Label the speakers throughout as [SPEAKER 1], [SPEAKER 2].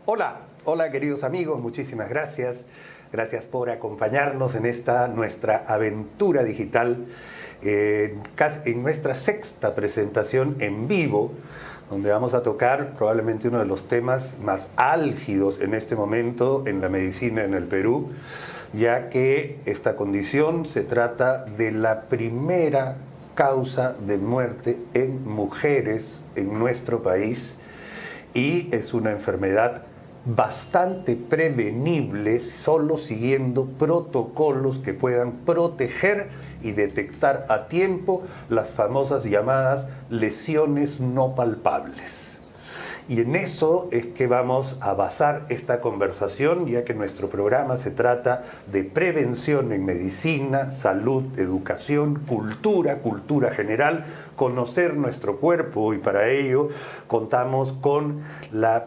[SPEAKER 1] Hola, hola queridos amigos, muchísimas gracias. Gracias por acompañarnos en esta nuestra aventura digital, en nuestra sexta presentación en vivo, donde vamos a tocar probablemente uno de los temas más álgidos en este momento en la medicina en el Perú, ya que esta condición se trata de la primera causa de muerte en mujeres en nuestro país y es una enfermedad bastante prevenible solo siguiendo protocolos que puedan proteger y detectar a tiempo las famosas llamadas lesiones no palpables. Y en eso es que vamos a basar esta conversación, ya que nuestro programa se trata de prevención en medicina, salud, educación, cultura general, conocer nuestro cuerpo, y para ello contamos con la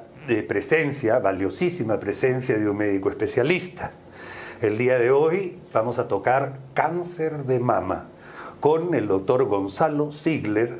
[SPEAKER 1] valiosísima presencia de un médico especialista. El día de hoy vamos a tocar cáncer de mama con el doctor Gonzalo Ziegler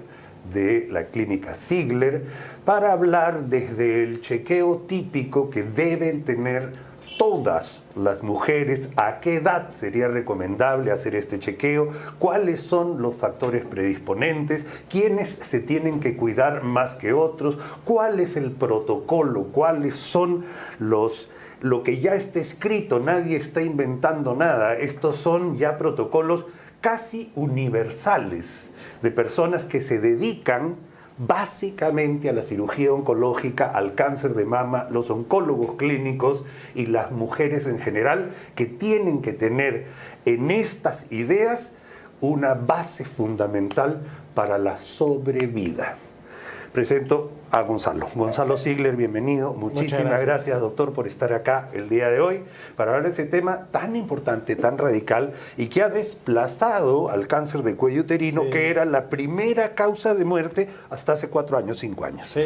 [SPEAKER 1] de la clínica Ziegler para hablar desde el chequeo típico que deben tener todas las mujeres, a qué edad sería recomendable hacer este chequeo, cuáles son los factores predisponentes, quiénes se tienen que cuidar más que otros, cuál es el protocolo, cuáles son lo que ya está escrito, nadie está inventando nada, estos son ya protocolos casi universales de personas que se dedican básicamente a la cirugía oncológica, al cáncer de mama, los oncólogos clínicos y las mujeres en general, que tienen que tener en estas ideas una base fundamental para la sobrevida. Presento a Gonzalo. Gonzalo Ziegler, bienvenido. Muchísimas gracias, doctor, por estar acá el día de hoy para hablar de este tema tan importante, tan radical y que ha desplazado al cáncer de cuello uterino, que era la primera causa de muerte hasta hace 4 años, 5 años.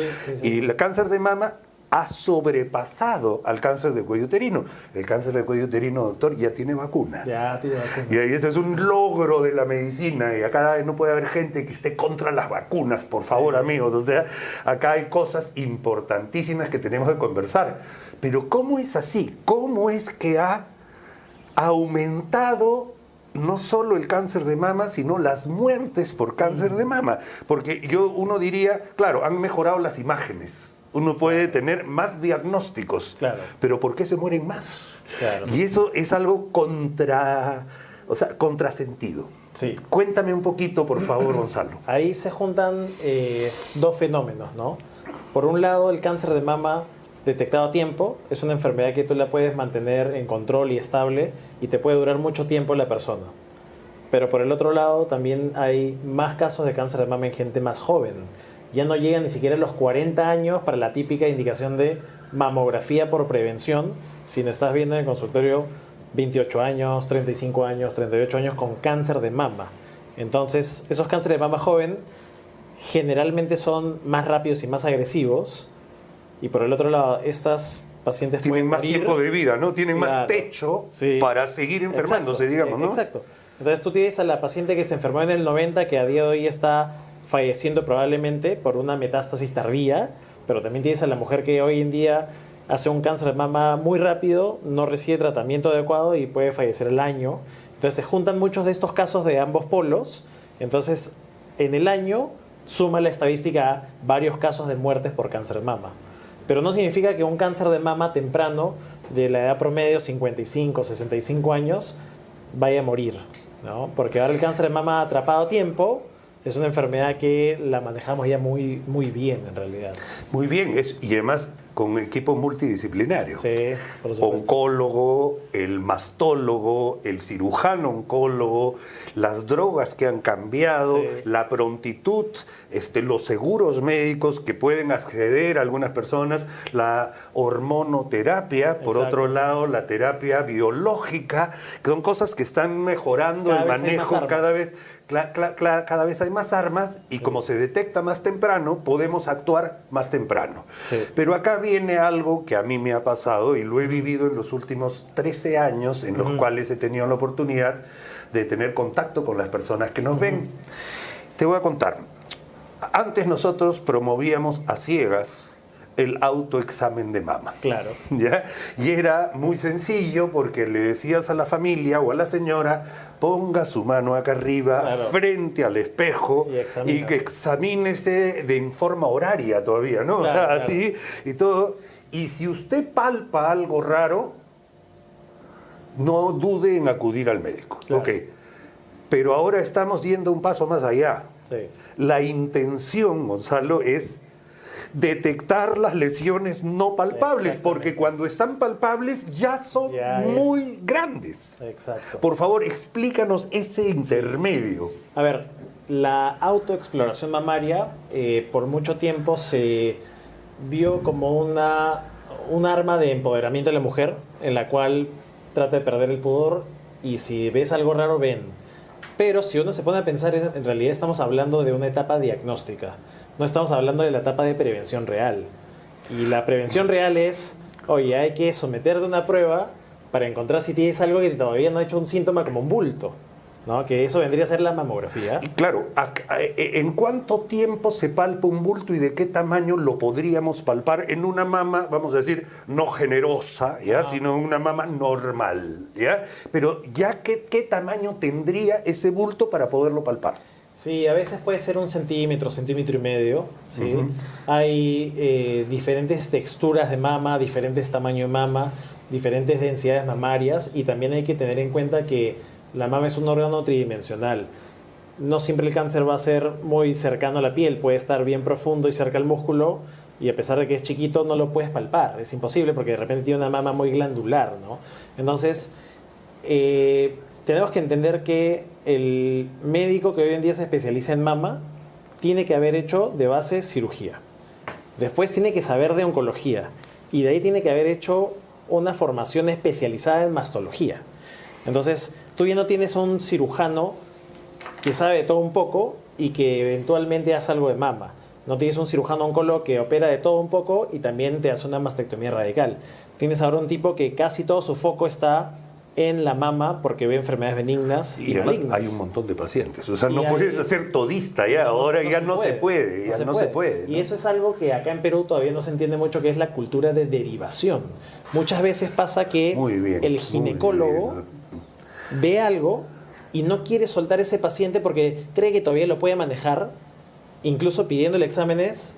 [SPEAKER 1] Y el cáncer de mama ha sobrepasado al cáncer de cuello uterino. El cáncer de cuello uterino, doctor, ya tiene vacuna.
[SPEAKER 2] Ya tiene vacuna.
[SPEAKER 1] Y ese es un logro de la medicina. Y acá no puede haber gente que esté contra las vacunas, por favor, amigos. O sea, acá hay cosas importantísimas que tenemos que conversar. Pero ¿cómo es así? ¿Cómo es que ha aumentado no solo el cáncer de mama, sino las muertes por cáncer de mama? Porque uno diría, claro, han mejorado las imágenes. Uno puede tener más diagnósticos, pero ¿por qué se mueren más? Y eso es algo contrasentido.
[SPEAKER 2] Sí.
[SPEAKER 1] Cuéntame un poquito, por favor, Gonzalo.
[SPEAKER 2] Ahí se juntan dos fenómenos, ¿no? Por un lado, el cáncer de mama detectado a tiempo es una enfermedad que tú la puedes mantener en control y estable y te puede durar mucho tiempo en la persona. Pero por el otro lado, también hay más casos de cáncer de mama en gente más joven. Ya no llegan ni siquiera a los 40 años para la típica indicación de mamografía por prevención, sino estás viendo en el consultorio 28 años, 35 años, 38 años con cáncer de mama. Entonces, esos cánceres de mama joven generalmente son más rápidos y más agresivos. Y por el otro lado, estas pacientes
[SPEAKER 1] tienen más
[SPEAKER 2] morir,
[SPEAKER 1] tiempo de vida, ¿no? Tienen más techo para seguir enfermándose, digamos, ¿no?
[SPEAKER 2] Exacto. Entonces, tú tienes a la paciente que se enfermó en el 90, que a día de hoy está falleciendo probablemente por una metástasis tardía, pero también tienes a la mujer que hoy en día hace un cáncer de mama muy rápido, no recibe tratamiento adecuado y puede fallecer al año. Entonces se juntan muchos de estos casos de ambos polos. Entonces en el año suma la estadística varios casos de muertes por cáncer de mama. Pero no significa que un cáncer de mama temprano, de la edad promedio 55, 65 años, vaya a morir, ¿no? Porque ahora el cáncer de mama atrapado a tiempo es una enfermedad que la manejamos ya muy, muy bien, en realidad.
[SPEAKER 1] Muy bien, y además con equipo multidisciplinario.
[SPEAKER 2] Sí, por supuesto.
[SPEAKER 1] Oncólogo, el mastólogo, el cirujano oncólogo, las drogas que han cambiado, la prontitud, los seguros médicos que pueden acceder a algunas personas, la hormonoterapia, por otro lado, la terapia biológica, que son cosas que están mejorando el manejo cada vez. Cada vez hay más armas y como se detecta más temprano, podemos actuar más temprano. Pero acá viene algo que a mí me ha pasado y lo he vivido en los últimos 13 años en los cuales he tenido la oportunidad de tener contacto con las personas que nos ven. Te voy a contar. Antes nosotros promovíamos a ciegas el autoexamen de mama.
[SPEAKER 2] Claro.
[SPEAKER 1] ¿Ya? Y era muy sencillo porque le decías a la familia o a la señora, ponga su mano acá arriba,
[SPEAKER 2] Claro,
[SPEAKER 1] frente al espejo y que examínese en forma horaria todavía, ¿no?
[SPEAKER 2] Claro,
[SPEAKER 1] o sea,
[SPEAKER 2] claro.
[SPEAKER 1] así y todo. Y si usted palpa algo raro, no dude en acudir al médico.
[SPEAKER 2] Claro.
[SPEAKER 1] Ok. Pero ahora estamos yendo un paso más allá.
[SPEAKER 2] Sí.
[SPEAKER 1] La intención, Gonzalo, es detectar las lesiones no palpables, porque cuando están palpables ya son muy grandes.
[SPEAKER 2] Exacto.
[SPEAKER 1] Por favor, explícanos ese intermedio.
[SPEAKER 2] A ver, la autoexploración mamaria por mucho tiempo se vio como un arma de empoderamiento de la mujer, en la cual trata de perder el pudor y si ves algo raro, ven. Pero si uno se pone a pensar, en realidad estamos hablando de una etapa diagnóstica. No estamos hablando de la etapa de prevención real. Y la prevención real es, oye, hay que someterte a una prueba para encontrar si tienes algo que todavía no ha hecho un síntoma como un bulto, ¿no? Que eso vendría a ser la mamografía.
[SPEAKER 1] Y claro, ¿en cuánto tiempo se palpa un bulto y de qué tamaño lo podríamos palpar en una mama, vamos a decir, no generosa, ¿ya? Sino una mama normal, ¿ya? Pero ya qué tamaño tendría ese bulto para poderlo palpar.
[SPEAKER 2] Sí, a veces puede ser 1 centímetro, centímetro y medio. ¿Sí? Hay diferentes texturas de mama, diferentes tamaños de mama, diferentes densidades mamarias y también hay que tener en cuenta que la mama es un órgano tridimensional. No siempre el cáncer va a ser muy cercano a la piel, puede estar bien profundo y cerca al músculo y a pesar de que es chiquito no lo puedes palpar, es imposible porque de repente tiene una mama muy glandular, ¿no? Entonces, tenemos que entender que el médico que hoy en día se especializa en mama tiene que haber hecho de base cirugía. Después tiene que saber de oncología y de ahí tiene que haber hecho una formación especializada en mastología. Entonces, tú ya no tienes un cirujano que sabe de todo un poco y que eventualmente hace algo de mama. No tienes un cirujano oncólogo que opera de todo un poco y también te hace una mastectomía radical. Tienes ahora un tipo que casi todo su foco está en la mama porque ve enfermedades benignas y
[SPEAKER 1] además
[SPEAKER 2] malignas.
[SPEAKER 1] hay un montón de pacientes. O sea,
[SPEAKER 2] Y
[SPEAKER 1] no puedes ser todista ya. Ahora ya no se puede. Ya no se puede.
[SPEAKER 2] Y eso es algo que acá en Perú todavía no se entiende mucho, que es la cultura de derivación. Muchas veces pasa que el ginecólogo ve algo y no quiere soltar ese paciente porque cree que todavía lo puede manejar, incluso pidiéndole exámenes.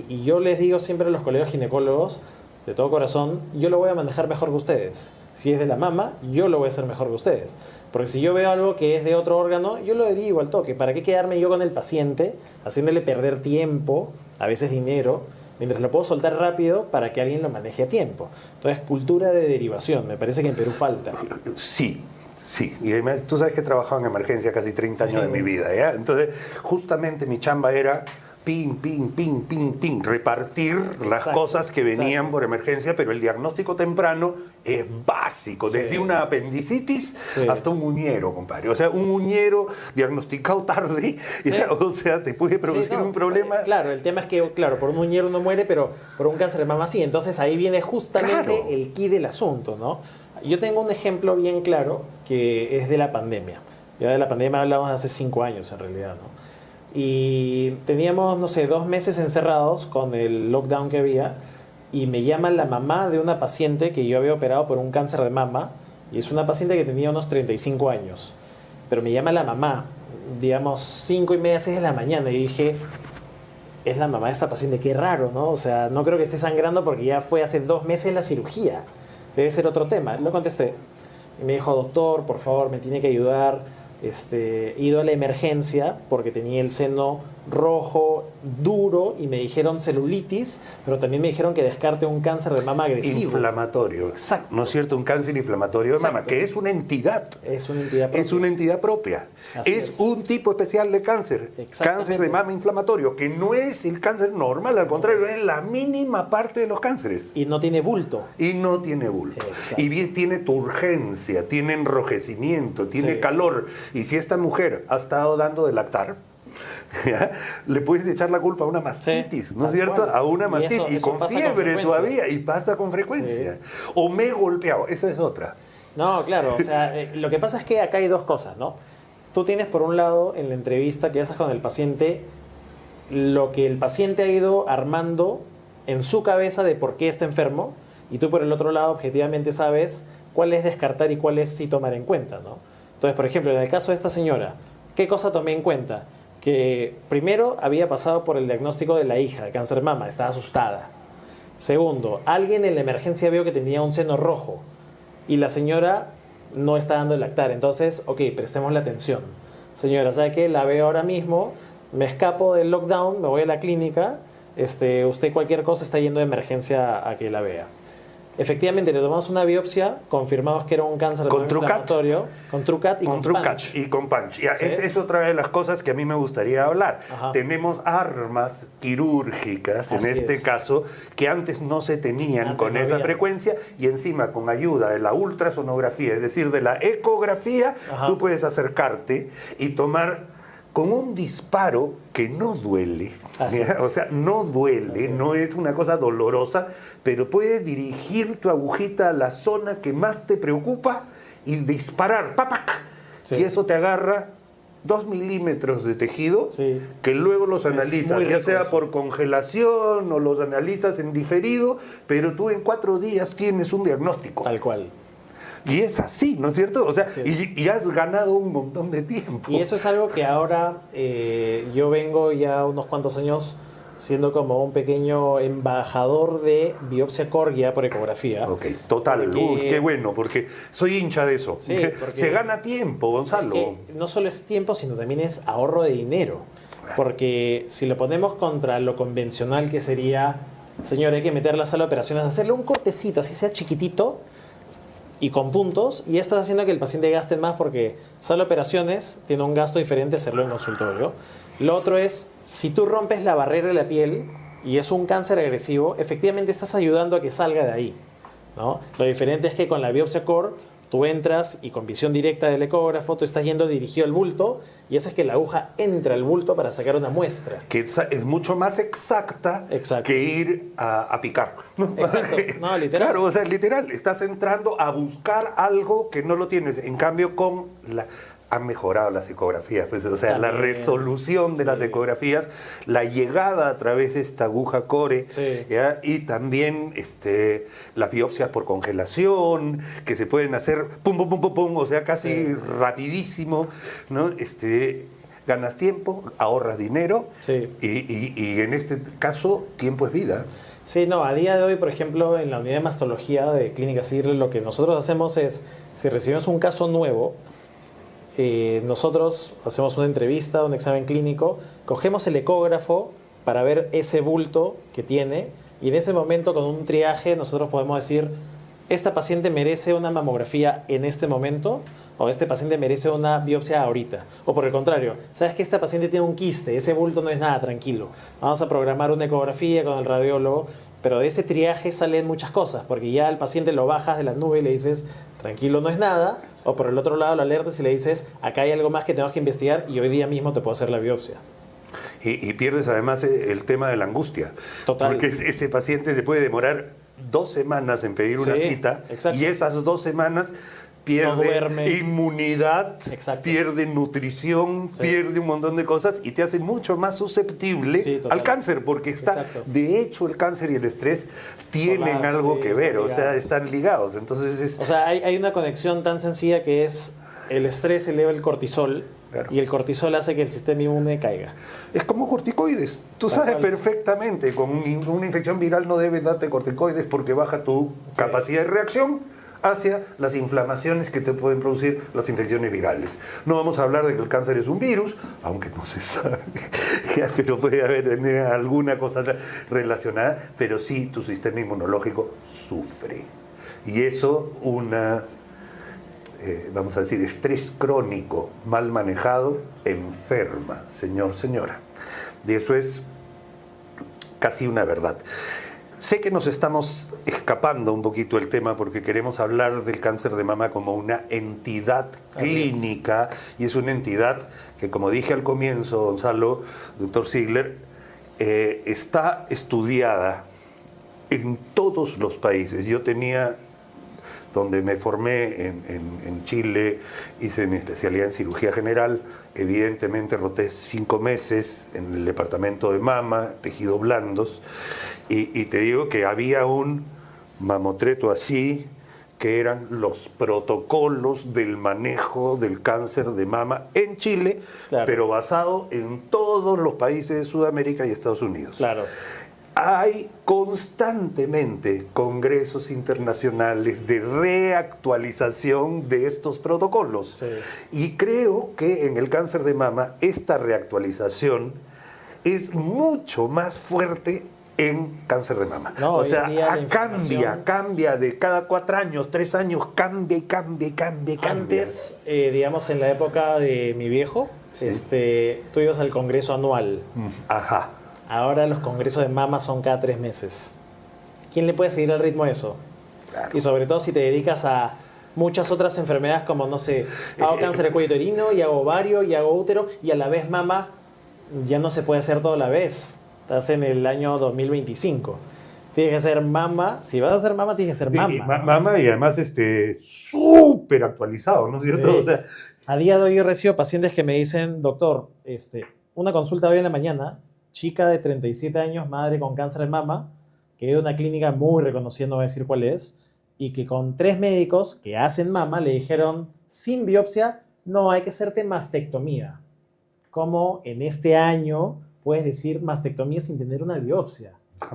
[SPEAKER 2] Y yo les digo siempre a los colegas ginecólogos, de todo corazón, yo lo voy a manejar mejor que ustedes. Si es de la mama, yo lo voy a hacer mejor que ustedes. Porque si yo veo algo que es de otro órgano, yo lo digo al toque. ¿Para qué quedarme yo con el paciente, haciéndole perder tiempo, a veces dinero, mientras lo puedo soltar rápido para que alguien lo maneje a tiempo? Entonces, cultura de derivación, me parece que en Perú falta.
[SPEAKER 1] Sí. Sí, y además tú sabes que he trabajado en emergencia casi 30 años de mi vida, ¿ya? Entonces, justamente mi chamba era ping, ping, ping, ping, ping, repartir las cosas que venían por emergencia, pero el diagnóstico temprano es básico, desde una apendicitis hasta un uñero, compadre. O sea, un uñero diagnosticado tarde, o sea, te puede producir un problema.
[SPEAKER 2] Claro, el tema es que, claro, por un uñero no muere, pero por un cáncer de mama sí. Entonces ahí viene justamente el quid del asunto, ¿no? Yo tengo un ejemplo bien claro que es de la pandemia. Ya de la pandemia hablamos hace 5 años en realidad, ¿no? Y teníamos, no sé, 2 meses encerrados con el lockdown que había y me llama la mamá de una paciente que yo había operado por un cáncer de mama y es una paciente que tenía unos 35 años. Pero me llama la mamá, digamos, 5:30, 6 de la mañana y dije, es la mamá de esta paciente, qué raro, ¿no? O sea, no creo que esté sangrando porque ya fue hace 2 meses la cirugía. Debe ser otro tema. Lo contesté. Y me dijo, doctor, por favor, me tiene que ayudar. He ido a la emergencia porque tenía el seno rojo, duro, y me dijeron celulitis, pero también me dijeron que descarte un cáncer de mama agresivo.
[SPEAKER 1] Inflamatorio.
[SPEAKER 2] Exacto.
[SPEAKER 1] ¿No es cierto? Un cáncer inflamatorio de mama, que es una entidad.
[SPEAKER 2] Es una entidad propia.
[SPEAKER 1] Es una entidad propia. Es un tipo especial de cáncer. Cáncer de mama inflamatorio, que no es el cáncer normal, al contrario, es la mínima parte de los cánceres.
[SPEAKER 2] Y no tiene bulto.
[SPEAKER 1] Y no tiene bulto.
[SPEAKER 2] Exacto.
[SPEAKER 1] Y bien tiene turgencia, tiene enrojecimiento, tiene calor. Y si esta mujer ha estado dando de lactar, ¿ya? Le puedes echar la culpa a una mastitis, ¿no es cierto?
[SPEAKER 2] Cual.
[SPEAKER 1] A una mastitis y
[SPEAKER 2] eso
[SPEAKER 1] con fiebre todavía, y pasa con frecuencia. O me he golpeado, esa es otra.
[SPEAKER 2] No, claro, o sea, lo que pasa es que acá hay 2 cosas, ¿no? Tú tienes por un lado en la entrevista que haces con el paciente lo que el paciente ha ido armando en su cabeza de por qué está enfermo, y tú por el otro lado objetivamente sabes cuál es descartar y cuál es sí tomar en cuenta, ¿no? Entonces, por ejemplo, en el caso de esta señora, ¿qué cosa tomé en cuenta? Que primero había pasado por el diagnóstico de la hija, de cáncer de mama, estaba asustada. Segundo, alguien en la emergencia vio que tenía un seno rojo y la señora no está dando el lactar. Entonces, ok, prestemos la atención. Señora, ¿sabe qué? La veo ahora mismo, me escapo del lockdown, me voy a la clínica, usted cualquier cosa está yendo de emergencia a que la vea. Efectivamente, le tomamos una biopsia, confirmamos que era un cáncer
[SPEAKER 1] con Trucat,
[SPEAKER 2] con Trucat y con Punch.
[SPEAKER 1] Y con Punch. Ya,
[SPEAKER 2] ¿Sí?
[SPEAKER 1] es otra de las cosas que a mí me gustaría hablar.
[SPEAKER 2] Ajá.
[SPEAKER 1] Tenemos armas quirúrgicas,
[SPEAKER 2] Así
[SPEAKER 1] en este
[SPEAKER 2] es.
[SPEAKER 1] caso, que antes no se tenían
[SPEAKER 2] Antes
[SPEAKER 1] con
[SPEAKER 2] no
[SPEAKER 1] esa
[SPEAKER 2] había.
[SPEAKER 1] frecuencia, y encima con ayuda de la ultrasonografía, es decir, de la ecografía,
[SPEAKER 2] Ajá.
[SPEAKER 1] tú puedes acercarte y tomar con un disparo que no duele.
[SPEAKER 2] Así
[SPEAKER 1] ¿ya?
[SPEAKER 2] es.
[SPEAKER 1] O sea, no duele,
[SPEAKER 2] Así es.
[SPEAKER 1] no es una cosa dolorosa, pero puedes dirigir tu agujita a la zona que más te preocupa y disparar, ¡papac!
[SPEAKER 2] Sí.
[SPEAKER 1] Y eso te agarra 2 milímetros de tejido,
[SPEAKER 2] Sí.
[SPEAKER 1] que luego los analizas,
[SPEAKER 2] muy
[SPEAKER 1] ya
[SPEAKER 2] rico
[SPEAKER 1] sea
[SPEAKER 2] eso.
[SPEAKER 1] por congelación o los analizas en diferido, pero tú en 4 días tienes un diagnóstico.
[SPEAKER 2] Tal cual.
[SPEAKER 1] Y es así, ¿no es cierto? O sea,
[SPEAKER 2] Así es.
[SPEAKER 1] y has ganado un montón de tiempo.
[SPEAKER 2] Y eso es algo que ahora yo vengo ya unos cuantos años siendo como un pequeño embajador de biopsia corgia por ecografía.
[SPEAKER 1] Ok, total.
[SPEAKER 2] Porque-
[SPEAKER 1] Uy, qué bueno, porque soy hincha de eso.
[SPEAKER 2] Sí, porque-
[SPEAKER 1] Se gana tiempo, Gonzalo.
[SPEAKER 2] Que no solo es tiempo, sino también es ahorro de dinero. Porque si lo ponemos contra lo convencional que sería, señor, hay que meter la sala de operaciones, hacerle un cortecito, así sea chiquitito y con puntos, y ya estás haciendo que el paciente gaste más porque sala de operaciones tiene un gasto diferente a hacerlo en consultorio. Lo otro es, si tú rompes la barrera de la piel y es un cáncer agresivo, efectivamente estás ayudando a que salga de ahí, ¿no? Lo diferente es que con la biopsia core tú entras y con visión directa del ecógrafo tú estás yendo dirigido al bulto y haces que la aguja entre al bulto para sacar una muestra.
[SPEAKER 1] Que es mucho más exacta
[SPEAKER 2] Exacto.
[SPEAKER 1] que ir a picar. ¿no?
[SPEAKER 2] Exacto. No, literal.
[SPEAKER 1] Claro, o sea, literal, estás entrando a buscar algo que no lo tienes. En cambio, han mejorado las ecografías, pues, o sea, la
[SPEAKER 2] También.
[SPEAKER 1] resolución de las
[SPEAKER 2] Sí.
[SPEAKER 1] ecografías, la llegada a través de esta aguja core,
[SPEAKER 2] Sí.
[SPEAKER 1] ¿ya? Y también las biopsias por congelación, que se pueden hacer pum, pum, pum, pum, pum, o sea, casi
[SPEAKER 2] Sí.
[SPEAKER 1] rapidísimo, ¿no? Ganas tiempo, ahorras dinero,
[SPEAKER 2] Sí.
[SPEAKER 1] y en este caso, tiempo es vida.
[SPEAKER 2] Sí, no, a día de hoy, por ejemplo, en la unidad de mastología de Clínica Sigre, lo que nosotros hacemos es, si recibimos un caso nuevo, nosotros hacemos una entrevista, un examen clínico, cogemos el ecógrafo para ver ese bulto que tiene y en ese momento con un triaje nosotros podemos decir, esta paciente merece una mamografía en este momento o este paciente merece una biopsia ahorita. O por el contrario, sabes que esta paciente tiene un quiste, ese bulto no es nada, tranquilo. Vamos a programar una ecografía con el radiólogo, pero de ese triaje salen muchas cosas, porque ya al paciente lo bajas de la nube y le dices, tranquilo, no es nada, o por el otro lado lo alertas y le dices, acá hay algo más que tenemos que investigar y hoy día mismo te puedo hacer la biopsia.
[SPEAKER 1] Y pierdes además el tema de la angustia.
[SPEAKER 2] Total.
[SPEAKER 1] Porque ese paciente se puede demorar 2 semanas en pedir una
[SPEAKER 2] Sí,
[SPEAKER 1] cita,
[SPEAKER 2] exacto.
[SPEAKER 1] y esas 2 semanas pierde
[SPEAKER 2] duerme.
[SPEAKER 1] inmunidad,
[SPEAKER 2] Exacto.
[SPEAKER 1] pierde nutrición,
[SPEAKER 2] Sí.
[SPEAKER 1] pierde un montón de cosas y te hace mucho más susceptible
[SPEAKER 2] Sí, total.
[SPEAKER 1] al cáncer, porque
[SPEAKER 2] Exacto.
[SPEAKER 1] de hecho el cáncer y el estrés tienen
[SPEAKER 2] Total,
[SPEAKER 1] algo
[SPEAKER 2] sí,
[SPEAKER 1] que
[SPEAKER 2] están
[SPEAKER 1] ver, o sea,
[SPEAKER 2] ligados.
[SPEAKER 1] están ligados. Entonces
[SPEAKER 2] O sea, hay una conexión tan sencilla que es el estrés eleva el cortisol
[SPEAKER 1] Claro.
[SPEAKER 2] y el cortisol hace que el sistema inmune caiga.
[SPEAKER 1] es como corticoides. Tú
[SPEAKER 2] Tal
[SPEAKER 1] sabes
[SPEAKER 2] cual.
[SPEAKER 1] perfectamente, con una infección viral no debes darte corticoides porque baja tu capacidad de reacción hacia las inflamaciones que te pueden producir las infecciones virales. No vamos a hablar de que el cáncer es un virus, aunque no se sabe, pero puede haber alguna cosa relacionada, pero sí tu sistema inmunológico sufre. Y eso vamos a decir, estrés crónico mal manejado enferma, señora. Y eso es casi una verdad. Sé que nos estamos escapando un poquito del tema porque queremos hablar del cáncer de mama como una entidad clínica, y es una entidad que, como dije al comienzo, Gonzalo, doctor Ziegler, está estudiada en todos los países. Yo donde me formé en Chile, hice mi especialidad en cirugía general, evidentemente roté 5 meses en el departamento de mama, tejidos blandos, Y te digo que había un mamotreto así, que eran los protocolos del manejo del cáncer de mama en Chile,
[SPEAKER 2] Claro.
[SPEAKER 1] pero basado en todos los países de Sudamérica y Estados Unidos.
[SPEAKER 2] Claro.
[SPEAKER 1] Hay constantemente congresos internacionales de reactualización de estos protocolos.
[SPEAKER 2] Sí.
[SPEAKER 1] Y creo que en el cáncer de mama esta reactualización es mucho más fuerte en cáncer de mama.
[SPEAKER 2] No,
[SPEAKER 1] o
[SPEAKER 2] hoy
[SPEAKER 1] sea,
[SPEAKER 2] en día la información-
[SPEAKER 1] cambia de cada 4 años, 3 años, cambia.
[SPEAKER 2] Antes, digamos, en la época de mi viejo, tú ibas al congreso anual.
[SPEAKER 1] Ajá.
[SPEAKER 2] Ahora los congresos de mama son cada 3 meses. ¿Quién le puede seguir el ritmo a eso?
[SPEAKER 1] Claro.
[SPEAKER 2] Y sobre todo si te dedicas a muchas otras enfermedades como, no sé, hago cáncer de cuello uterino y hago ovario y hago útero y a la vez mama, ya no se puede hacer todo a la vez. Estás en el año 2025. Tienes que hacer mama. Si vas a hacer mama, tienes que hacer
[SPEAKER 1] Sí,
[SPEAKER 2] mama.
[SPEAKER 1] mama y además súper actualizado, ¿no es cierto?
[SPEAKER 2] Sí.
[SPEAKER 1] O sea,
[SPEAKER 2] A día de hoy yo recibo pacientes que me dicen, doctor, una consulta hoy en la mañana, chica de 37 años, madre con cáncer de mama, que es de una clínica muy reconocida, no voy a decir cuál es, y que con 3 médicos que hacen mama le dijeron, sin biopsia, no, hay que hacerte mastectomía. ¿Cómo en este año puedes decir mastectomía sin tener una biopsia?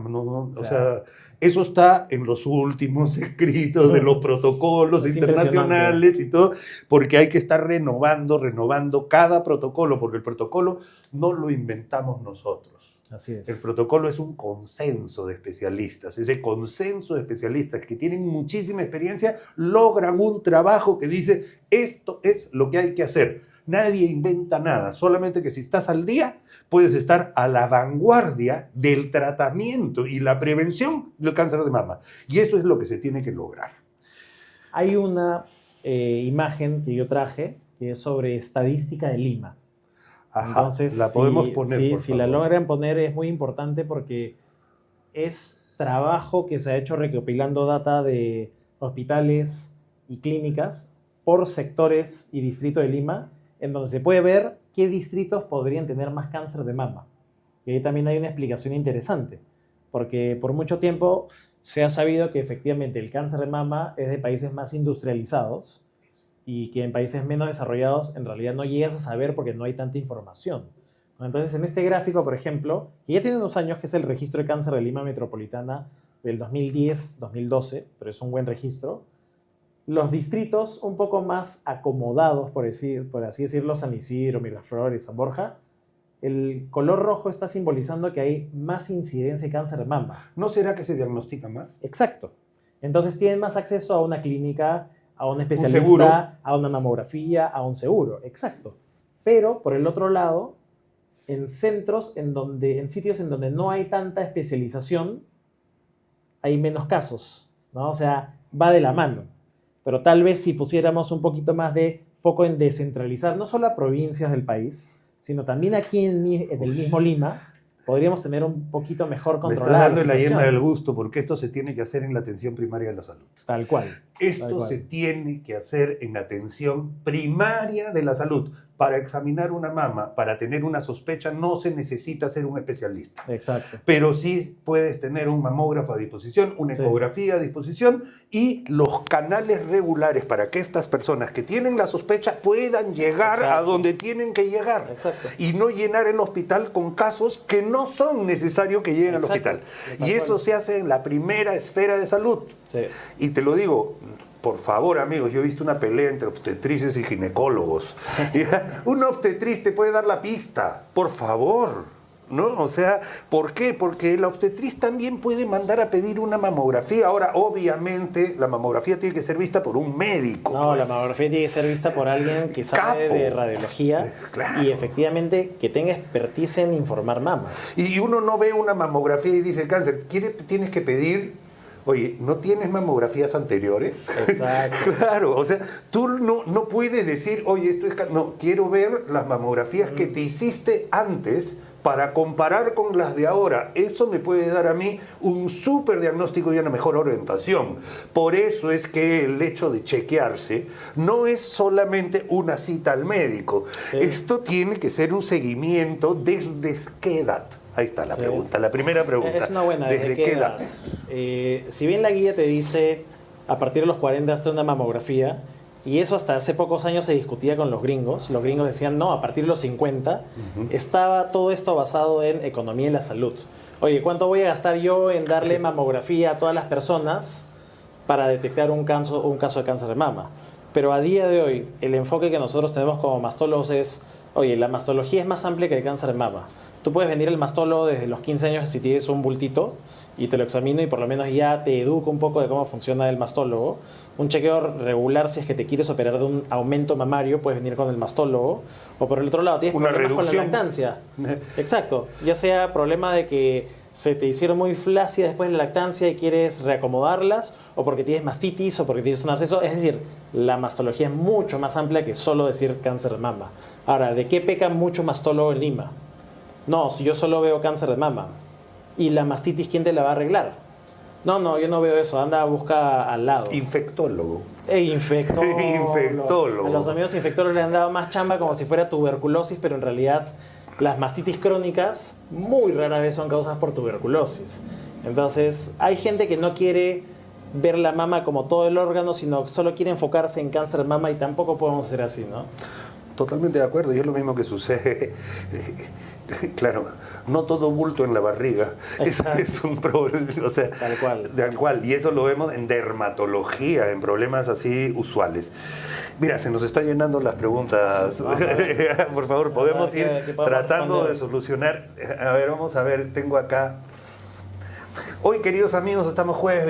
[SPEAKER 1] no, o
[SPEAKER 2] sea,
[SPEAKER 1] sea, eso está en los últimos escritos de los protocolos
[SPEAKER 2] es
[SPEAKER 1] internacionales y todo, porque hay que estar renovando cada protocolo, porque el protocolo no lo inventamos nosotros.
[SPEAKER 2] Así es.
[SPEAKER 1] El protocolo es un consenso de especialistas. Ese consenso de especialistas que tienen muchísima experiencia logran un trabajo que dice, esto es lo que hay que hacer. Nadie inventa nada, solamente que si estás al día, puedes estar a la vanguardia del tratamiento y la prevención del cáncer de mama. Y eso es lo que se tiene que lograr.
[SPEAKER 2] Hay una imagen que yo traje que es sobre estadística de Lima.
[SPEAKER 1] Ajá,
[SPEAKER 2] Entonces,
[SPEAKER 1] la podemos poner,
[SPEAKER 2] si
[SPEAKER 1] por
[SPEAKER 2] la
[SPEAKER 1] favor.
[SPEAKER 2] logran poner es muy importante porque es trabajo que se ha hecho recopilando data de hospitales y clínicas por sectores y distrito de Lima, en donde se puede ver qué distritos podrían tener más cáncer de mama. Y ahí también hay una explicación interesante, porque por mucho tiempo se ha sabido que efectivamente el cáncer de mama es de países más industrializados y que en países menos desarrollados en realidad no llegas a saber porque no hay tanta información. Entonces, en este gráfico, por ejemplo, que ya tiene unos años, que es el registro de cáncer de Lima Metropolitana del 2010-2012, pero es un buen registro, los distritos un poco más acomodados, por así decirlo, San Isidro, Miraflores, San Borja, el color rojo está simbolizando que hay más incidencia de cáncer de mama.
[SPEAKER 1] ¿No será que se diagnostica más?
[SPEAKER 2] Exacto. Entonces tienen más acceso a una clínica, a un
[SPEAKER 1] seguro.
[SPEAKER 2] especialista, a una mamografía, a un seguro. Exacto. Pero, por el otro lado, en sitios en donde no hay tanta especialización, hay menos casos, ¿no? O sea, va de la mano. Pero tal vez si pusiéramos un poquito más de foco en descentralizar, no solo a provincias del país, sino también aquí en el mismo Lima, podríamos tener un poquito mejor
[SPEAKER 1] Me está
[SPEAKER 2] controlada
[SPEAKER 1] dando la
[SPEAKER 2] situación.
[SPEAKER 1] yema del gusto, porque esto se tiene que hacer en la atención primaria de la salud.
[SPEAKER 2] Tal cual.
[SPEAKER 1] Esto
[SPEAKER 2] Tal cual.
[SPEAKER 1] se tiene que hacer en atención primaria de la salud. Para examinar una mama, para tener una sospecha, no se necesita ser un especialista.
[SPEAKER 2] Exacto.
[SPEAKER 1] Pero sí puedes tener un mamógrafo a disposición, una
[SPEAKER 2] Sí.
[SPEAKER 1] ecografía a disposición y los canales regulares para que estas personas que tienen la sospecha puedan llegar
[SPEAKER 2] Exacto.
[SPEAKER 1] a donde tienen que llegar.
[SPEAKER 2] Exacto.
[SPEAKER 1] Y no llenar el hospital con casos que no son necesarios que lleguen
[SPEAKER 2] Exacto.
[SPEAKER 1] al hospital.
[SPEAKER 2] Tal
[SPEAKER 1] Y eso
[SPEAKER 2] cual.
[SPEAKER 1] se hace en la primera esfera de salud.
[SPEAKER 2] Sí.
[SPEAKER 1] Y te lo digo, por favor, amigos, yo he visto una pelea entre obstetrices y ginecólogos. Un obstetriz te puede dar la pista, por favor, ¿no? O sea, ¿por qué? Porque la obstetriz también puede mandar a pedir una mamografía. Ahora, obviamente, la mamografía tiene que ser vista por un médico.
[SPEAKER 2] No,
[SPEAKER 1] pues.
[SPEAKER 2] la mamografía tiene que ser vista por alguien que sabe
[SPEAKER 1] Capo.
[SPEAKER 2] de radiología
[SPEAKER 1] Claro.
[SPEAKER 2] y efectivamente que tenga expertise en informar mamas.
[SPEAKER 1] Y uno no ve una mamografía y dice, cáncer, tienes que pedir... Oye, ¿no tienes mamografías anteriores?
[SPEAKER 2] Exacto.
[SPEAKER 1] Claro, o sea, tú no puedes decir, oye, esto es... No, quiero ver las mamografías que te hiciste antes para comparar con las de ahora. Eso me puede dar a mí un súper diagnóstico y una mejor orientación. Por eso es que el hecho de chequearse no es solamente una cita al médico.
[SPEAKER 2] Sí.
[SPEAKER 1] Esto tiene que ser un seguimiento desde qué edad. Ahí está la
[SPEAKER 2] Sí.
[SPEAKER 1] pregunta, la primera pregunta.
[SPEAKER 2] Es una buena.
[SPEAKER 1] ¿Desde qué edad?
[SPEAKER 2] Si bien la guía te dice a partir de los 40 hazte una mamografía, y eso hasta hace pocos años se discutía con los gringos decían no, a partir de los 50, estaba todo esto basado en economía y la salud. Oye, ¿cuánto voy a gastar yo en darle mamografía a todas las personas para detectar un caso de cáncer de mama? Pero a día de hoy, el enfoque que nosotros tenemos como mastólogos es, oye, la mastología es más amplia que el cáncer de mama. Tú puedes venir al mastólogo desde los 15 años si tienes un bultito y te lo examino y por lo menos ya te educo un poco de cómo funciona el mastólogo. Un chequeo regular, si es que te quieres operar de un aumento mamario, puedes venir con el mastólogo. O por el otro lado, tienes
[SPEAKER 1] Una
[SPEAKER 2] problemas
[SPEAKER 1] reducción.
[SPEAKER 2] con la lactancia. Exacto. Ya sea problema de que se te hicieron muy flácidas después de la lactancia y quieres reacomodarlas, o porque tienes mastitis, o porque tienes un absceso. Es decir, la mastología es mucho más amplia que solo decir cáncer de mama. Ahora, ¿de qué peca mucho mastólogo en Lima? No, si yo solo veo cáncer de mama. ¿Y la mastitis quién te la va a arreglar? No, yo no veo eso. Anda, busca al lado.
[SPEAKER 1] Infectólogo.
[SPEAKER 2] Infectólogo.
[SPEAKER 1] Infectólogo.
[SPEAKER 2] A los amigos infectólogos le han dado más chamba como si fuera tuberculosis, pero en realidad las mastitis crónicas muy rara vez son causadas por tuberculosis. Entonces, hay gente que no quiere ver la mama como todo el órgano, sino solo quiere enfocarse en cáncer de mama y tampoco podemos ser así, ¿no?
[SPEAKER 1] Totalmente de acuerdo, y es lo mismo que sucede. Claro, no todo bulto en la barriga es un problema, o sea, tal cual, y eso lo vemos en dermatología, en problemas así usuales. Mira, se nos están llenando las preguntas. Sí, por favor, podemos ir tratando de solucionar. A ver, vamos a ver, tengo acá. Hoy, queridos amigos, estamos jueves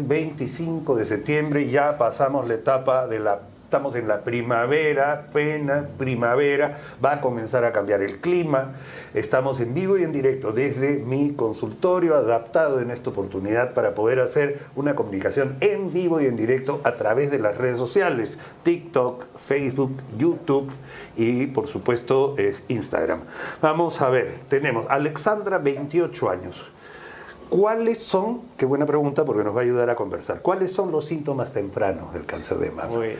[SPEAKER 1] 25 de septiembre, y ya pasamos la etapa de estamos en la primavera, plena primavera, va a comenzar a cambiar el clima. Estamos en vivo y en directo desde mi consultorio, adaptado en esta oportunidad para poder hacer una comunicación en vivo y en directo a través de las redes sociales, TikTok, Facebook, YouTube y por supuesto Instagram. Vamos a ver, tenemos Alexandra, 28 años. ¿Cuáles son, qué buena pregunta porque nos va a ayudar a conversar, cuáles son los síntomas tempranos del cáncer de mama?
[SPEAKER 2] Uy,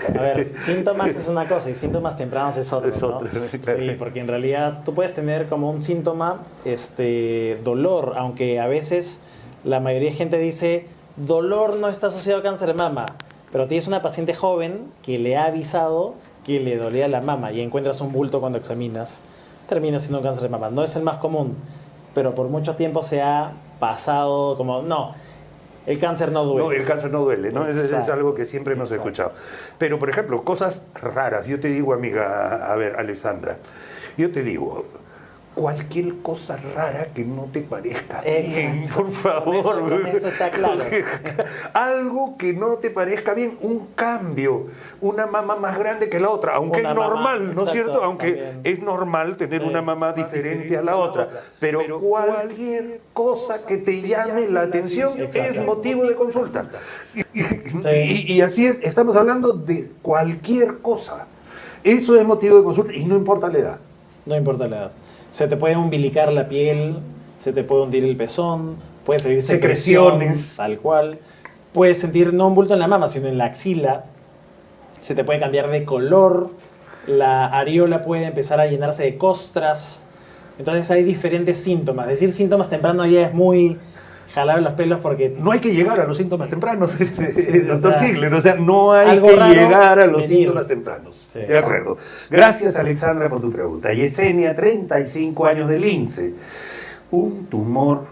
[SPEAKER 2] a ver, síntomas es una cosa y síntomas tempranos es otra, ¿no? Claro. Sí, porque en realidad tú puedes tener como un síntoma, dolor, aunque a veces la mayoría de gente dice, dolor no está asociado a cáncer de mama, pero tienes una paciente joven que le ha avisado que le dolía la mama y encuentras un bulto cuando examinas, termina siendo un cáncer de mama. No es el más común, pero por mucho tiempo se ha pasado como, no, el cáncer no duele.
[SPEAKER 1] No, el cáncer no duele, ¿no? Es algo que siempre hemos escuchado. Pero, por ejemplo, cosas raras. Yo te digo, amiga, a ver, Alessandra, yo te digo, cualquier cosa rara que no te parezca bien, por favor.
[SPEAKER 2] Con eso está claro.
[SPEAKER 1] Algo que no te parezca bien, un cambio, una mama más grande que la otra, aunque
[SPEAKER 2] una
[SPEAKER 1] es normal,
[SPEAKER 2] mamá,
[SPEAKER 1] ¿no es
[SPEAKER 2] exacto,
[SPEAKER 1] cierto? Aunque
[SPEAKER 2] también.
[SPEAKER 1] es normal tener una mamá diferente a la otra, pero cualquier cosa que te llame la atención es motivo de consulta. Y así es, estamos hablando de cualquier cosa. Eso es motivo de consulta y no importa la edad.
[SPEAKER 2] No importa la edad. Se te puede umbilicar la piel, se te puede hundir el pezón, puede salir secreciones, tal cual. Puedes sentir no un bulto en la mama, sino en la axila. Se te puede cambiar de color. La areola puede empezar a llenarse de costras. Entonces hay diferentes síntomas. Decir síntomas tempranos ya es muy jalar los pelos porque...
[SPEAKER 1] No hay que llegar a los síntomas tempranos, doctor Ziegler. O sea, no hay que llegar a los síntomas tempranos.
[SPEAKER 2] Sí.
[SPEAKER 1] De acuerdo. Gracias, Alexandra, por tu pregunta. Yesenia, 35 años de lince. Un tumor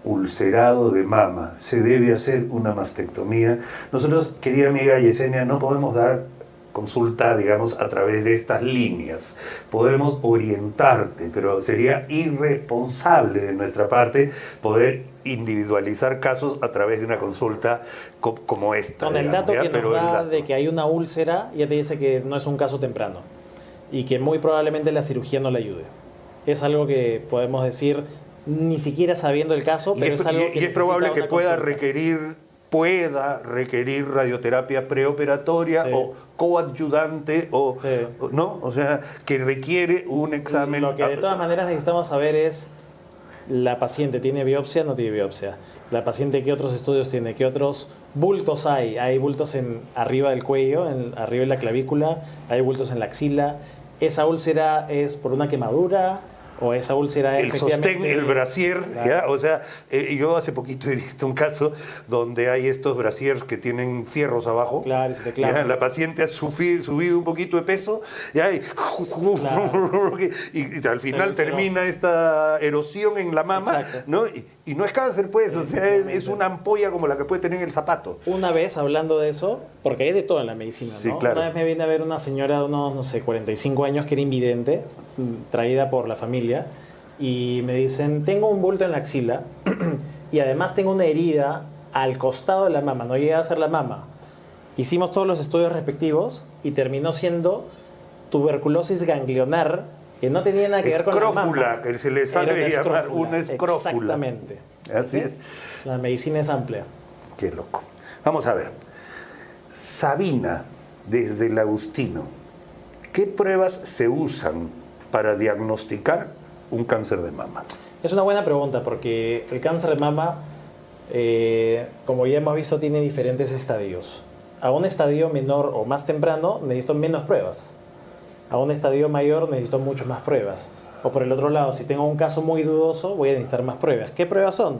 [SPEAKER 1] ulcerado de mama. ¿Se debe hacer una mastectomía? Nosotros, querida amiga Yesenia, no podemos dar consulta, digamos, a través de estas líneas. Podemos orientarte, pero sería irresponsable de nuestra parte poder individualizar casos a través de una consulta como esta.
[SPEAKER 2] Con el dato que nos da de que hay una úlcera, ya te dice que no es un caso temprano y que muy probablemente la cirugía no le ayude. Es algo que podemos decir ni siquiera sabiendo el caso, pero es algo que
[SPEAKER 1] es probable que pueda
[SPEAKER 2] consulta.
[SPEAKER 1] requerir radioterapia preoperatoria o coadyuvante ¿no? O sea, que requiere un examen.
[SPEAKER 2] Lo que de todas maneras necesitamos saber es la paciente tiene biopsia, no tiene biopsia. La paciente qué otros estudios tiene, qué otros bultos hay. Hay bultos arriba del cuello, arriba de la clavícula, hay bultos en la axila. Esa úlcera es por una quemadura o esa úlcera
[SPEAKER 1] el sostén, el brasier,
[SPEAKER 2] claro.
[SPEAKER 1] ¿ya? O sea, yo hace poquito he visto un caso donde hay estos brasiers que tienen fierros abajo.
[SPEAKER 2] Claro, y se te
[SPEAKER 1] ¿ya?
[SPEAKER 2] clavan.
[SPEAKER 1] La paciente ha subido un poquito de peso, ¿ya? Y,
[SPEAKER 2] Claro.
[SPEAKER 1] y al final termina esta erosión en la mama,
[SPEAKER 2] Exacto.
[SPEAKER 1] ¿no? Y no es cáncer, pues, o sea, es una ampolla como la que puede tener el zapato.
[SPEAKER 2] Una vez hablando de eso, porque hay de todo en la medicina, ¿no?
[SPEAKER 1] Sí, claro.
[SPEAKER 2] Una vez me viene a ver una señora de unos, no sé, 45 años que era invidente, traída por la familia, y me dicen, tengo un bulto en la axila y además tengo una herida al costado de la mama, no llega a ser la mama. Hicimos todos los estudios respectivos y terminó siendo tuberculosis ganglionar, que no tenía nada que ver con la mama.
[SPEAKER 1] Escrófula, que se le
[SPEAKER 2] Era
[SPEAKER 1] sale llamar
[SPEAKER 2] escrófula.
[SPEAKER 1] una escrófula.
[SPEAKER 2] Exactamente.
[SPEAKER 1] Así es.
[SPEAKER 2] La medicina es amplia.
[SPEAKER 1] Qué loco. Vamos a ver. Sabina, desde el Agustino, ¿qué pruebas se usan para diagnosticar un cáncer de mama?
[SPEAKER 2] Es una buena pregunta porque el cáncer de mama, como ya hemos visto, tiene diferentes estadios. A un estadio menor o más temprano necesito menos pruebas. A un estadio mayor necesito mucho más pruebas. O por el otro lado, si tengo un caso muy dudoso, voy a necesitar más pruebas. ¿Qué pruebas son?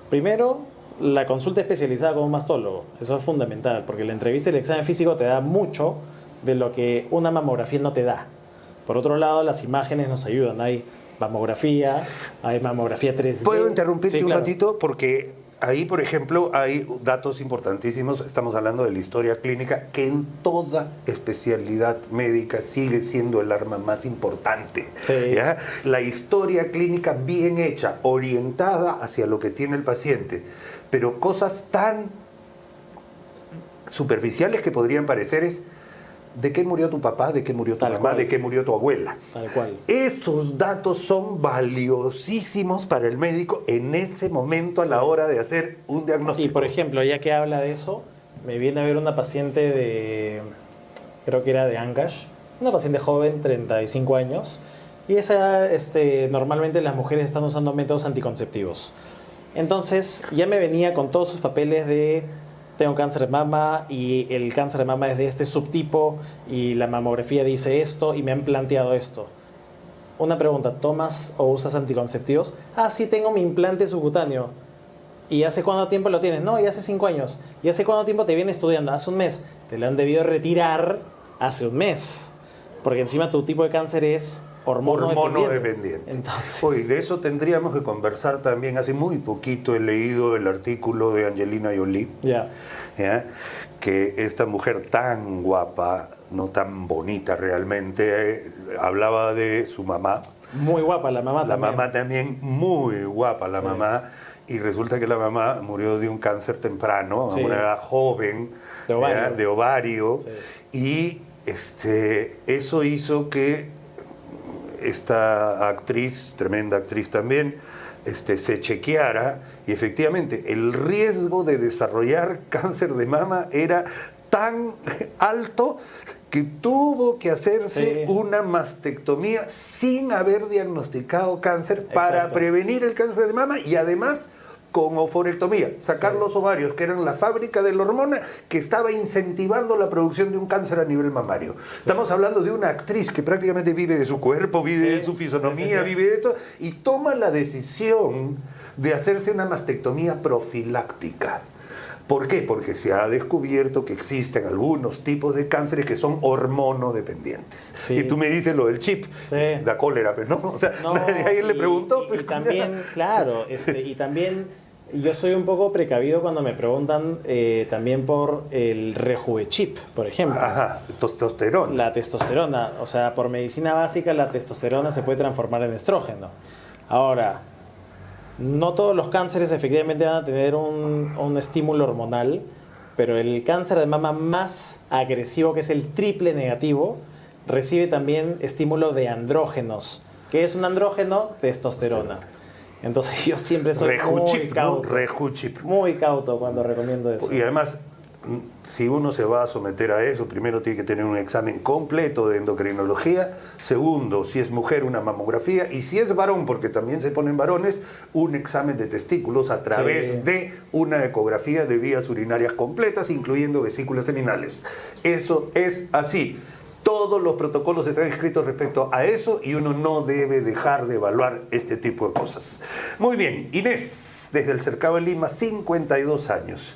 [SPEAKER 2] Primero, la consulta especializada con un mastólogo. Eso es fundamental, porque la entrevista y el examen físico te da mucho de lo que una mamografía no te da. Por otro lado, las imágenes nos ayudan. Hay mamografía 3D.
[SPEAKER 1] ¿Puedo interrumpirte
[SPEAKER 2] Sí,
[SPEAKER 1] un
[SPEAKER 2] claro.
[SPEAKER 1] ratito? Porque ahí, por ejemplo, hay datos importantísimos. Estamos hablando de la historia clínica, que en toda especialidad médica sigue siendo el arma más importante.
[SPEAKER 2] Sí.
[SPEAKER 1] ¿Ya? La historia clínica bien hecha, orientada hacia lo que tiene el paciente. Pero cosas tan superficiales que podrían parecer es: ¿de qué murió tu papá? ¿De qué murió tu
[SPEAKER 2] Tal
[SPEAKER 1] mamá?
[SPEAKER 2] cual.
[SPEAKER 1] ¿De qué murió tu abuela?
[SPEAKER 2] Tal cual.
[SPEAKER 1] Esos datos son valiosísimos para el médico en ese momento a la hora de hacer un diagnóstico.
[SPEAKER 2] Y por ejemplo, ya que habla de eso, me viene a ver una paciente de, creo que era de Ancash, una paciente joven, 35 años, y esa, normalmente las mujeres están usando métodos anticonceptivos. Entonces ya me venía con todos sus papeles de tengo cáncer de mama y el cáncer de mama es de este subtipo y la mamografía dice esto y me han planteado esto. Una pregunta, ¿tomas o usas anticonceptivos? Ah, sí, tengo mi implante subcutáneo. ¿Y hace cuánto tiempo lo tienes? No, ya hace 5 años. ¿Y hace cuánto tiempo te viene estudiando? Hace un mes. Te lo han debido retirar hace un mes. Porque encima tu tipo de cáncer es hormonodependiente. Entonces,
[SPEAKER 1] Oye, de eso tendríamos que conversar también. Hace muy poquito he leído el artículo de Angelina Jolie,
[SPEAKER 2] ya.
[SPEAKER 1] ¿ya? Que esta mujer tan guapa, no tan bonita realmente, hablaba de su mamá.
[SPEAKER 2] Muy guapa la mamá
[SPEAKER 1] La
[SPEAKER 2] también.
[SPEAKER 1] mamá también, muy guapa la
[SPEAKER 2] Sí.
[SPEAKER 1] mamá. Y resulta que la mamá murió de un cáncer temprano,
[SPEAKER 2] Sí.
[SPEAKER 1] a una edad joven,
[SPEAKER 2] De ovario.
[SPEAKER 1] ¿ya? De ovario.
[SPEAKER 2] Sí.
[SPEAKER 1] Y eso hizo que esta actriz, tremenda actriz también, se chequeara, y efectivamente el riesgo de desarrollar cáncer de mama era tan alto que tuvo que hacerse
[SPEAKER 2] Sí.
[SPEAKER 1] una mastectomía sin haber diagnosticado cáncer para
[SPEAKER 2] Exacto.
[SPEAKER 1] prevenir el cáncer de mama, y además con oforectomía, sacar
[SPEAKER 2] Sí.
[SPEAKER 1] los ovarios, que eran la fábrica de la hormona que estaba incentivando la producción de un cáncer a nivel mamario. Estamos hablando de una actriz que prácticamente vive de su cuerpo, vive
[SPEAKER 2] Sí.
[SPEAKER 1] de su fisonomía,
[SPEAKER 2] Sí, sí, sí.
[SPEAKER 1] vive de esto, y toma la decisión de hacerse una mastectomía profiláctica. ¿Por qué? Porque se ha descubierto que existen algunos tipos de cánceres que son hormonodependientes.
[SPEAKER 2] Sí.
[SPEAKER 1] Y tú me dices lo del chip,
[SPEAKER 2] Sí.
[SPEAKER 1] da cólera, pero no, o sea,
[SPEAKER 2] No,
[SPEAKER 1] alguien le preguntó.
[SPEAKER 2] Y
[SPEAKER 1] pues,
[SPEAKER 2] también, claro, y también yo soy un poco precavido cuando me preguntan también por el Rejuvenchip, por ejemplo.
[SPEAKER 1] Ajá, testosterona.
[SPEAKER 2] La testosterona, o sea, por medicina básica la testosterona se puede transformar en estrógeno. Ahora, no todos los cánceres efectivamente van a tener un estímulo hormonal, pero el cáncer de mama más agresivo, que es el triple negativo, recibe también estímulo de andrógenos. ¿Qué es un andrógeno? Testosterona. Entonces yo siempre soy muy
[SPEAKER 1] Rejuchip, ¿no?
[SPEAKER 2] cauto,
[SPEAKER 1] Rejuchip.
[SPEAKER 2] muy cauto cuando recomiendo eso.
[SPEAKER 1] Y además, si uno se va a someter a eso, primero tiene que tener un examen completo de endocrinología. Segundo, si es mujer, una mamografía. Y si es varón, porque también se ponen varones, un examen de testículos a través
[SPEAKER 2] Sí.
[SPEAKER 1] de una ecografía de vías urinarias completas, incluyendo vesículas seminales. Eso es así. Todos los protocolos están escritos respecto a eso y uno no debe dejar de evaluar este tipo de cosas. Muy bien, Inés, desde el Cercado de Lima, 52 años.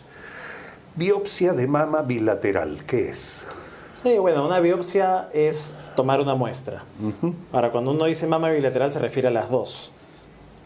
[SPEAKER 1] Biopsia de mama bilateral, ¿qué es?
[SPEAKER 2] Sí, bueno, una biopsia es tomar una muestra. Ahora, cuando uno dice mama bilateral se refiere a las dos.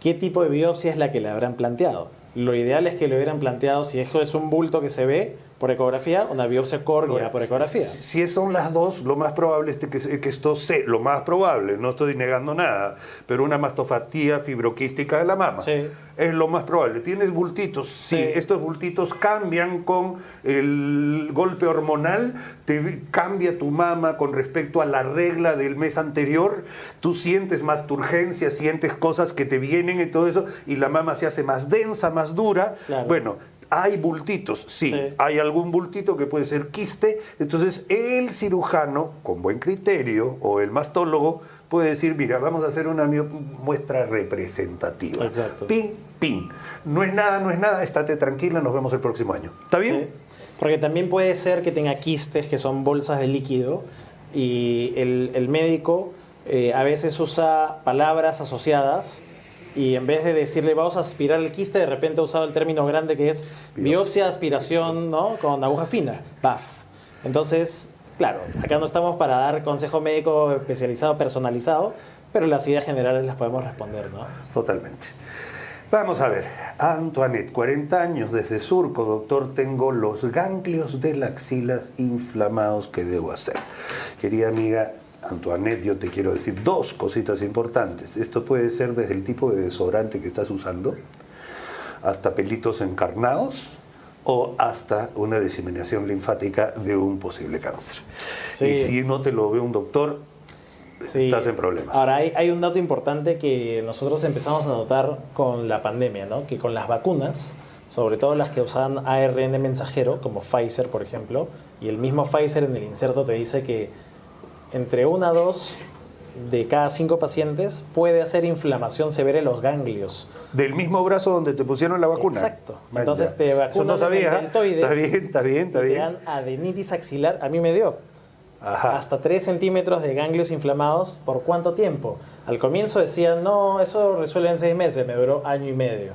[SPEAKER 2] ¿Qué tipo de biopsia es la que le habrán planteado? Lo ideal es que le hubieran planteado, si eso es un bulto que se ve por ecografía, una biopsia core guiada por ecografía.
[SPEAKER 1] Si son las dos, lo más probable es que esto sea, lo más probable, no estoy negando nada, pero una mastopatía fibroquística de la mama.
[SPEAKER 2] Sí.
[SPEAKER 1] Es lo más probable. ¿Tienes bultitos? Sí,
[SPEAKER 2] Sí.
[SPEAKER 1] estos bultitos cambian con el golpe hormonal, cambia tu mama con respecto a la regla del mes anterior, tú sientes más turgencia, sientes cosas que te vienen y todo eso, y la mama se hace más densa, más dura.
[SPEAKER 2] Claro.
[SPEAKER 1] Bueno, hay bultitos, sí,
[SPEAKER 2] Sí.
[SPEAKER 1] hay algún bultito que puede ser quiste, entonces el cirujano, con buen criterio, o el mastólogo, puede decir, mira, vamos a hacer una muestra representativa.
[SPEAKER 2] Exacto.
[SPEAKER 1] Pin, pin. No es nada, estate tranquila, nos vemos el próximo año. ¿Está bien?
[SPEAKER 2] Sí. Porque también puede ser que tenga quistes, que son bolsas de líquido, y el médico a veces usa palabras asociadas, y en vez de decirle vamos a aspirar el quiste, de repente ha usado el término grande que es biopsia, aspiración, ¿no? Con aguja fina, BAF. Entonces, claro, acá no estamos para dar consejo médico especializado, personalizado, pero las ideas generales las podemos responder, ¿no?
[SPEAKER 1] Totalmente. Vamos a ver, Antoinette, 40 años desde Surco, doctor, tengo los ganglios de la axila inflamados, ¿qué debo hacer? Querida amiga Antoinette, yo te quiero decir dos cositas importantes. Esto puede ser desde el tipo de desodorante que estás usando, hasta pelitos encarnados, o hasta una diseminación linfática de un posible cáncer.
[SPEAKER 2] Sí.
[SPEAKER 1] Y si no te lo ve un doctor,
[SPEAKER 2] Sí.
[SPEAKER 1] estás en problemas.
[SPEAKER 2] Ahora, hay un dato importante que nosotros empezamos a notar con la pandemia, ¿no? Que con las vacunas, sobre todo las que usaban ARN mensajero, como Pfizer, por ejemplo, y el mismo Pfizer en el inserto te dice que entre 1 a 2 de cada 5 pacientes puede hacer inflamación severa en los ganglios.
[SPEAKER 1] Del mismo brazo donde te pusieron la vacuna.
[SPEAKER 2] Exacto.
[SPEAKER 1] Man,
[SPEAKER 2] Entonces
[SPEAKER 1] ya.
[SPEAKER 2] te
[SPEAKER 1] Eso
[SPEAKER 2] vacunan
[SPEAKER 1] no sabía.
[SPEAKER 2] en deltoides.
[SPEAKER 1] Está bien.
[SPEAKER 2] Y te dan adenitis axilar. A mí me dio.
[SPEAKER 1] Ajá.
[SPEAKER 2] Hasta 3 centímetros de ganglios inflamados. ¿Por cuánto tiempo? Al comienzo decían, no, eso resuelve en 6 meses. Me duró 1 año y medio.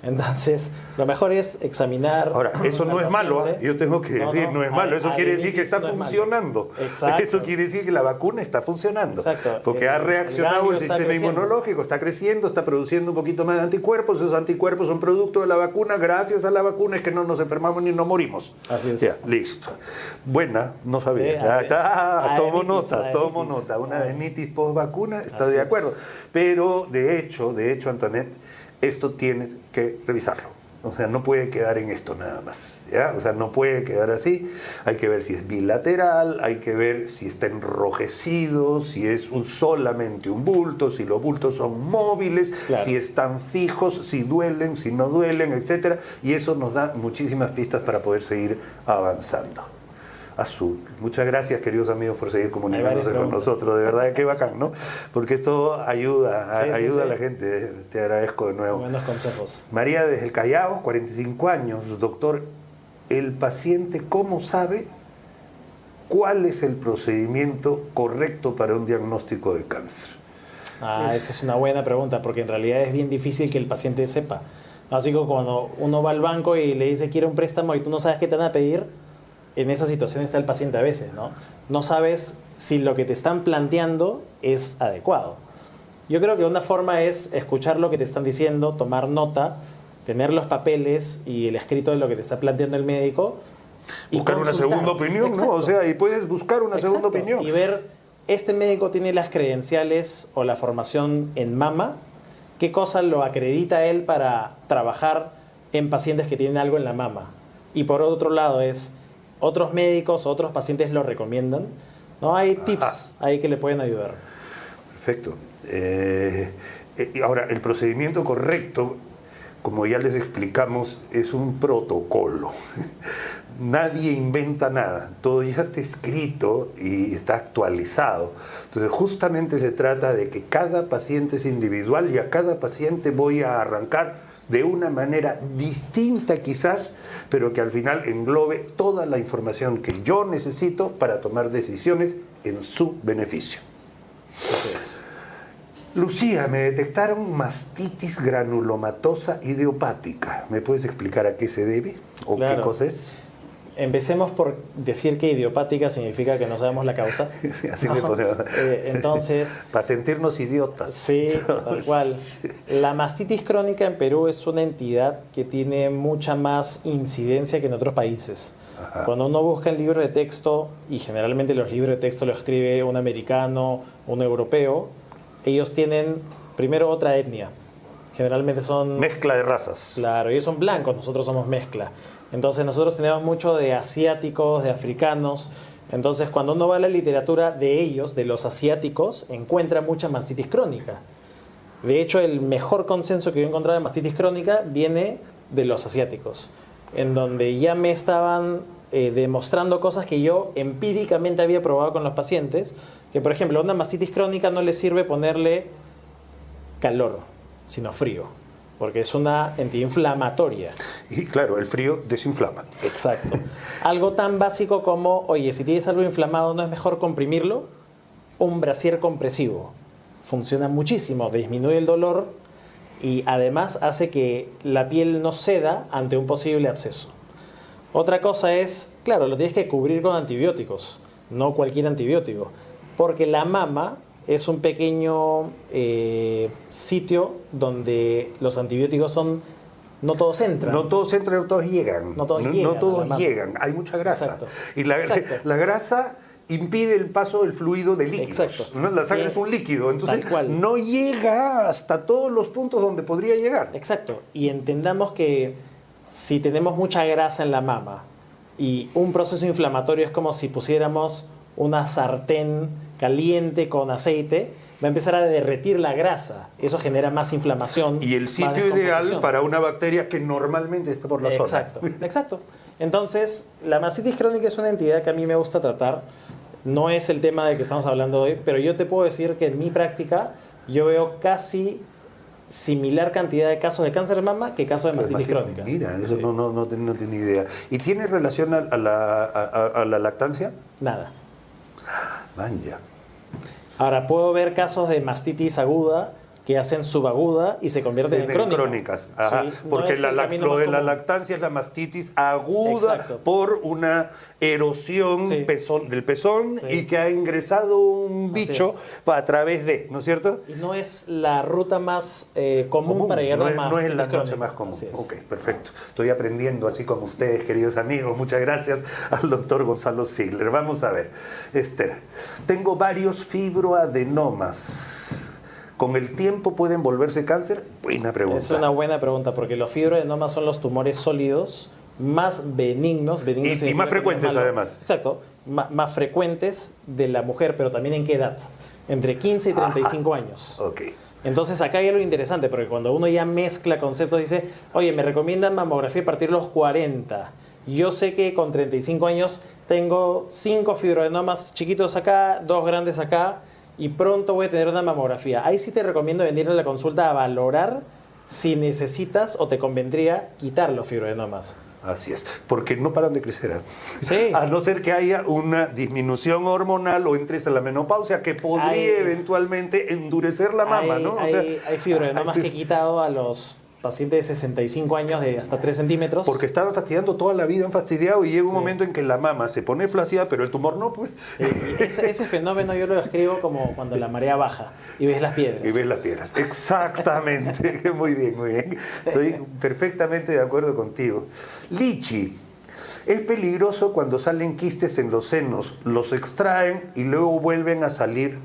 [SPEAKER 2] Entonces, lo mejor es examinar.
[SPEAKER 1] Ahora, eso no es malo, ¿eh? Yo tengo que decir, no es malo. Eso quiere decir que está
[SPEAKER 2] no es malo.
[SPEAKER 1] funcionando.
[SPEAKER 2] Exacto.
[SPEAKER 1] Eso quiere decir que la vacuna está funcionando.
[SPEAKER 2] Exacto.
[SPEAKER 1] Porque ha reaccionado
[SPEAKER 2] ganglio
[SPEAKER 1] el
[SPEAKER 2] está
[SPEAKER 1] sistema
[SPEAKER 2] creciendo.
[SPEAKER 1] inmunológico, está creciendo, está produciendo un poquito más de anticuerpos. Esos anticuerpos son producto de la vacuna. Gracias a la vacuna es que no nos enfermamos ni nos morimos.
[SPEAKER 2] Así es.
[SPEAKER 1] Ya, listo. Buena, no sabía.
[SPEAKER 2] Sí,
[SPEAKER 1] Ya está, tomo
[SPEAKER 2] adenitis.
[SPEAKER 1] nota. Una adenitis post vacuna, está
[SPEAKER 2] Así
[SPEAKER 1] de
[SPEAKER 2] es.
[SPEAKER 1] acuerdo. Pero, de hecho, Antoinette, esto tienes que revisarlo. O sea, no puede quedar en esto nada más, ¿ya? O sea, no puede quedar así. Hay que ver si es bilateral, hay que ver si está enrojecido, si es solamente un bulto, si los bultos son móviles,
[SPEAKER 2] Claro.
[SPEAKER 1] si están fijos, si duelen, si no duelen, etcétera. Y eso nos da muchísimas pistas para poder seguir avanzando. Azul. Muchas gracias, queridos amigos, por seguir comunicándose con
[SPEAKER 2] preguntas.
[SPEAKER 1] nosotros. De verdad, qué bacán, ¿no? Porque esto ayuda,
[SPEAKER 2] Sí, sí,
[SPEAKER 1] ayuda
[SPEAKER 2] sí.
[SPEAKER 1] a la gente. Te agradezco de nuevo.
[SPEAKER 2] Buenos consejos.
[SPEAKER 1] María desde el Callao, 45 años. Doctor, ¿el paciente cómo sabe cuál es el procedimiento correcto para un diagnóstico de cáncer?
[SPEAKER 2] Esa es una buena pregunta, porque en realidad es bien difícil que el paciente sepa. Así como cuando uno va al banco y le dice quiere un préstamo y tú no sabes qué te van a pedir, en esa situación está el paciente a veces, ¿no? No sabes si lo que te están planteando es adecuado. Yo creo que una forma es escuchar lo que te están diciendo, tomar nota, tener los papeles y el escrito de lo que te está planteando el médico. Y
[SPEAKER 1] Buscar una
[SPEAKER 2] consultar.
[SPEAKER 1] segunda opinión,
[SPEAKER 2] Exacto.
[SPEAKER 1] ¿no? O sea, y puedes buscar una segunda
[SPEAKER 2] Exacto.
[SPEAKER 1] opinión.
[SPEAKER 2] Y ver, este médico tiene las credenciales o la formación en mama, qué cosa lo acredita él para trabajar en pacientes que tienen algo en la mama. Y por otro lado es, otros médicos, otros pacientes lo recomiendan. No hay tips ahí que le pueden ayudar.
[SPEAKER 1] Perfecto. Y ahora, el procedimiento correcto, como ya les explicamos, es un protocolo. Nadie inventa nada, todo ya está escrito y está actualizado. Entonces, justamente se trata de que cada paciente es individual y a cada paciente voy a arrancar de una manera distinta quizás, pero que al final englobe toda la información que yo necesito para tomar decisiones en su beneficio.
[SPEAKER 2] Así es.
[SPEAKER 1] Lucía, me detectaron mastitis granulomatosa idiopática. ¿Me puedes explicar a qué se debe o
[SPEAKER 2] Claro.
[SPEAKER 1] qué cosa es?
[SPEAKER 2] Empecemos por decir que idiopática significa que no sabemos la causa.
[SPEAKER 1] Así me pone.
[SPEAKER 2] Entonces,
[SPEAKER 1] Para sentirnos idiotas.
[SPEAKER 2] sí, tal cual. La mastitis crónica en Perú es una entidad que tiene mucha más incidencia que en otros países.
[SPEAKER 1] Ajá.
[SPEAKER 2] Cuando uno busca en libros de texto, y generalmente los libros de texto los escribe un americano, un europeo, ellos tienen primero otra etnia. Generalmente son...
[SPEAKER 1] Mezcla de razas.
[SPEAKER 2] Claro, ellos son blancos, nosotros somos mezcla. Entonces nosotros tenemos mucho de asiáticos, de africanos. Entonces cuando uno va a la literatura de ellos, de los asiáticos, encuentra mucha mastitis crónica. De hecho, el mejor consenso que yo he encontrado de mastitis crónica viene de los asiáticos, en donde ya me estaban demostrando cosas que yo empíricamente había probado con los pacientes, que por ejemplo a una mastitis crónica no le sirve ponerle calor, sino frío, porque es una entidad inflamatoria.
[SPEAKER 1] Y claro, el frío desinflama.
[SPEAKER 2] Exacto. Algo tan básico como, oye, si tienes algo inflamado, ¿no es mejor comprimirlo? Un brasier compresivo. Funciona muchísimo, disminuye el dolor y además hace que la piel no ceda ante un posible absceso. Otra cosa es, claro, lo tienes que cubrir con antibióticos, no cualquier antibiótico, porque la mama es un pequeño sitio donde los antibióticos son... No todos entran.
[SPEAKER 1] No todos entran, no todos llegan.
[SPEAKER 2] No todos llegan
[SPEAKER 1] No todos
[SPEAKER 2] a la mama.
[SPEAKER 1] llegan. Hay mucha grasa.
[SPEAKER 2] Exacto.
[SPEAKER 1] Y la
[SPEAKER 2] Exacto.
[SPEAKER 1] grasa impide el paso del fluido de líquidos.
[SPEAKER 2] Exacto.
[SPEAKER 1] ¿No? La sangre
[SPEAKER 2] Bien.
[SPEAKER 1] es un líquido, entonces
[SPEAKER 2] Tal cual.
[SPEAKER 1] no llega hasta todos los puntos donde podría llegar.
[SPEAKER 2] Exacto. Y entendamos que si tenemos mucha grasa en la mama y un proceso inflamatorio es como si pusiéramos una sartén caliente con aceite, va a empezar a derretir la grasa. Eso genera más inflamación.
[SPEAKER 1] Y el
[SPEAKER 2] más
[SPEAKER 1] sitio
[SPEAKER 2] descomposición.
[SPEAKER 1] ideal para una bacteria que normalmente está por la zona.
[SPEAKER 2] Exacto, exacto. Entonces, la mastitis crónica es una entidad que a mí me gusta tratar. No es el tema del que estamos hablando hoy, pero yo te puedo decir que en mi práctica yo veo casi similar cantidad de casos de cáncer de mama que casos de mastitis crónica.
[SPEAKER 1] Mira, eso
[SPEAKER 2] Sí.
[SPEAKER 1] no tenía idea. ¿Y tiene relación a la lactancia?
[SPEAKER 2] Nada.
[SPEAKER 1] Vaya.
[SPEAKER 2] Ahora, puedo ver casos de mastitis aguda que hacen subaguda y se convierten en crónica.
[SPEAKER 1] Crónicas. Ajá.
[SPEAKER 2] Sí, no
[SPEAKER 1] Porque
[SPEAKER 2] es el camino
[SPEAKER 1] lo
[SPEAKER 2] más
[SPEAKER 1] de la
[SPEAKER 2] común.
[SPEAKER 1] lactancia es la mastitis aguda
[SPEAKER 2] Exacto.
[SPEAKER 1] por una erosión
[SPEAKER 2] Sí.
[SPEAKER 1] del pezón
[SPEAKER 2] Sí.
[SPEAKER 1] y que ha ingresado un
[SPEAKER 2] Así
[SPEAKER 1] bicho
[SPEAKER 2] es.
[SPEAKER 1] a través de, ¿no es cierto?
[SPEAKER 2] Y no es la ruta más común para llegar
[SPEAKER 1] no
[SPEAKER 2] a
[SPEAKER 1] es,
[SPEAKER 2] la
[SPEAKER 1] no es la
[SPEAKER 2] mastitis
[SPEAKER 1] noche
[SPEAKER 2] crónica.
[SPEAKER 1] más común.
[SPEAKER 2] Así es.
[SPEAKER 1] Ok, perfecto. Estoy aprendiendo así como ustedes, queridos amigos. Muchas gracias al doctor Gonzalo Ziegler. Vamos a ver. Esther, tengo varios fibroadenomas. ¿Con el tiempo pueden volverse cáncer? Buena pregunta.
[SPEAKER 2] Es una buena pregunta, porque los fibroadenomas son los tumores sólidos más benignos.
[SPEAKER 1] Y
[SPEAKER 2] significa
[SPEAKER 1] más
[SPEAKER 2] que
[SPEAKER 1] frecuentes,
[SPEAKER 2] no es malo.
[SPEAKER 1] además.
[SPEAKER 2] Exacto, más frecuentes de la mujer, pero también en qué edad. Entre 15 y 35 años.
[SPEAKER 1] Ok.
[SPEAKER 2] Entonces acá hay algo interesante, porque cuando uno ya mezcla conceptos, dice, oye, me recomiendan mamografía a partir de los 40. Yo sé que con 35 años tengo 5 fibroadenomas chiquitos acá, 2 grandes acá, y pronto voy a tener una mamografía. Ahí sí te recomiendo venir a la consulta a valorar si necesitas o te convendría quitar los fibroadenomas.
[SPEAKER 1] Así es, porque no paran de crecer. ¿Eh?
[SPEAKER 2] Sí.
[SPEAKER 1] A no ser que haya una disminución hormonal o entres a la menopausia que podría
[SPEAKER 2] Hay-
[SPEAKER 1] eventualmente endurecer la mama,
[SPEAKER 2] hay,
[SPEAKER 1] ¿no? O
[SPEAKER 2] hay,
[SPEAKER 1] sea,
[SPEAKER 2] hay fibroadenomas
[SPEAKER 1] hay-
[SPEAKER 2] que he quitado a los pacientes de 65 años de hasta 3 centímetros.
[SPEAKER 1] Porque estaban fastidiando toda la vida, han fastidiado y llega un
[SPEAKER 2] Sí.
[SPEAKER 1] momento en que la mama se pone flácida, pero el tumor no, pues.
[SPEAKER 2] Y ese fenómeno yo lo describo como cuando la marea baja y ves las piedras.
[SPEAKER 1] Y ves las piedras. Exactamente. Muy bien, muy bien. Estoy perfectamente de acuerdo contigo. Lichi. Es peligroso cuando salen quistes en los senos, los extraen y luego vuelven a salir.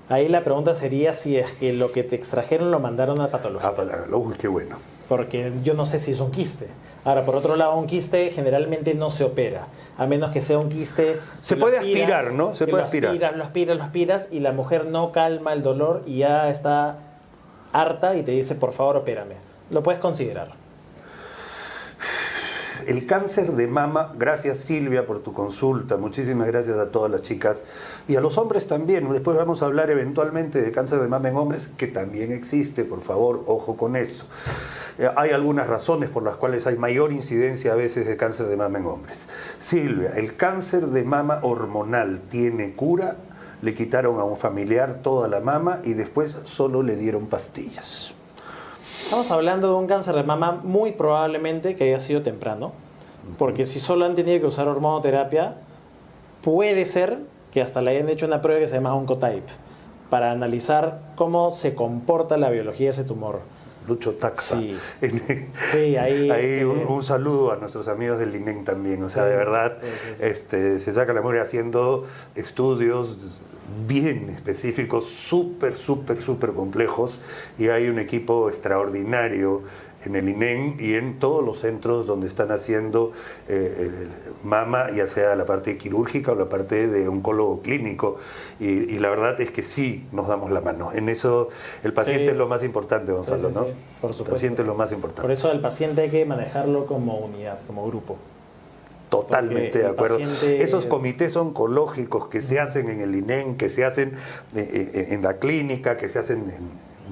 [SPEAKER 2] Ahí la pregunta sería si es que lo que te extrajeron lo mandaron a patología.
[SPEAKER 1] Uy, qué bueno.
[SPEAKER 2] Porque yo no sé si es un quiste. Ahora, por otro lado, un quiste generalmente no se opera, a menos que sea un quiste...
[SPEAKER 1] Se
[SPEAKER 2] que
[SPEAKER 1] puede
[SPEAKER 2] lo aspiras,
[SPEAKER 1] aspirar, ¿no? Se
[SPEAKER 2] que
[SPEAKER 1] puede
[SPEAKER 2] lo
[SPEAKER 1] aspirar.
[SPEAKER 2] Lo aspiras y la mujer no calma el dolor y ya está harta y te dice, por favor, opérame. Lo puedes considerar.
[SPEAKER 1] El cáncer de mama, gracias Silvia por tu consulta, muchísimas gracias a todas las chicas y a los hombres también. Después vamos a hablar eventualmente de cáncer de mama en hombres, que también existe, por favor, ojo con eso. Hay algunas razones por las cuales hay mayor incidencia a veces de cáncer de mama en hombres. Silvia, ¿el cáncer de mama hormonal tiene cura? Le quitaron a un familiar toda la mama y después solo le dieron pastillas.
[SPEAKER 2] Estamos hablando de un cáncer de mama muy probablemente que haya sido temprano, porque si solo han tenido que usar hormonoterapia, puede ser que hasta le hayan hecho una prueba que se llama Oncotype, para analizar cómo se comporta la biología de ese tumor.
[SPEAKER 1] Lucho Taxa.
[SPEAKER 2] Sí, sí ahí
[SPEAKER 1] un saludo a nuestros amigos del INEN también. O sea, de verdad, se saca la mugre haciendo estudios bien específicos, súper complejos, y hay un equipo extraordinario en el INEN y en todos los centros donde están haciendo mama, ya sea la parte quirúrgica o la parte de oncólogo clínico, y la verdad es que sí nos damos la mano. En eso el paciente es lo más importante, Gonzalo, ¿no?
[SPEAKER 2] Sí, por supuesto.
[SPEAKER 1] El paciente es lo más importante.
[SPEAKER 2] Por eso al paciente hay que manejarlo como unidad, como grupo.
[SPEAKER 1] Totalmente de acuerdo.
[SPEAKER 2] Paciente...
[SPEAKER 1] Esos comités oncológicos que se hacen en el INEN, que se hacen en la clínica, que se hacen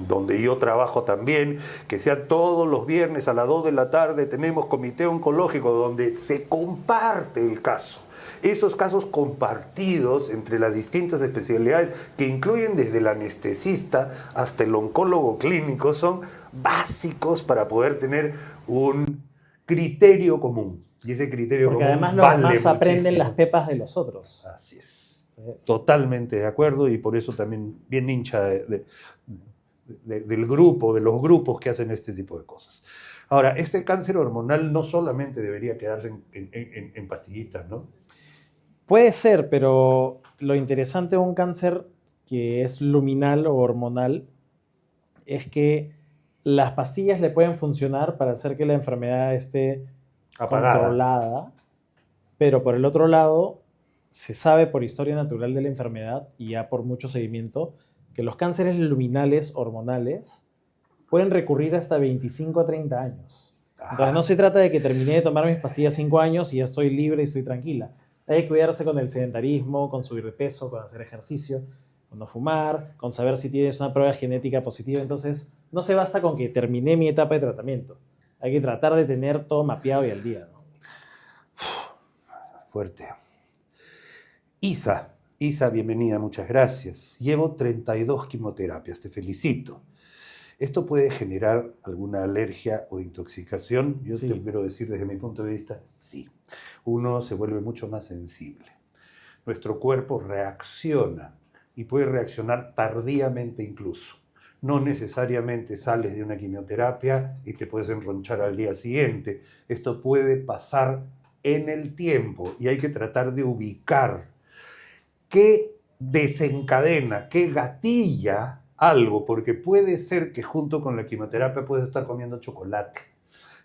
[SPEAKER 1] donde yo trabajo también, que sea todos los viernes a las 2 de la tarde, tenemos comité oncológico donde se comparte el caso. Esos casos compartidos entre las distintas especialidades, que incluyen desde el anestesista hasta el oncólogo clínico, son básicos para poder tener un criterio común. Y ese criterio
[SPEAKER 2] porque
[SPEAKER 1] común
[SPEAKER 2] además los
[SPEAKER 1] vale
[SPEAKER 2] demás aprenden
[SPEAKER 1] muchísimo.
[SPEAKER 2] las pepas de los otros.
[SPEAKER 1] Así es. Sí. Totalmente de acuerdo, y por eso también bien hincha del grupo, de los grupos que hacen este tipo de cosas. Ahora, este cáncer hormonal no solamente debería quedarse en pastillitas, ¿no?
[SPEAKER 2] Puede ser, pero lo interesante de un cáncer que es luminal o hormonal es que las pastillas le pueden funcionar para hacer que la enfermedad esté
[SPEAKER 1] apagada,
[SPEAKER 2] controlada, pero por el otro lado se sabe por historia natural de la enfermedad y ya por mucho seguimiento que los cánceres luminales hormonales pueden recurrir hasta 25 a 30 años. Entonces no se trata de que terminé de tomar mis pastillas 5 años y ya estoy libre y estoy tranquila. Hay que cuidarse con el sedentarismo, con subir de peso, con hacer ejercicio, con no fumar, con saber si tienes una prueba genética positiva. Entonces no se basta con que terminé mi etapa de tratamiento. Hay que tratar de tener todo mapeado y al día, ¿no?
[SPEAKER 1] Fuerte. Isa, bienvenida, muchas gracias. Llevo 32 quimioterapias, te felicito. ¿Esto puede generar alguna alergia o intoxicación? Yo
[SPEAKER 2] Sí.
[SPEAKER 1] te quiero decir desde mi punto de vista, sí. Uno se vuelve mucho más sensible. Nuestro cuerpo reacciona y puede reaccionar tardíamente incluso. No necesariamente sales de una quimioterapia y te puedes enronchar al día siguiente. Esto puede pasar en el tiempo y hay que tratar de ubicar qué desencadena, qué gatilla algo, porque puede ser que junto con la quimioterapia puedes estar comiendo chocolate,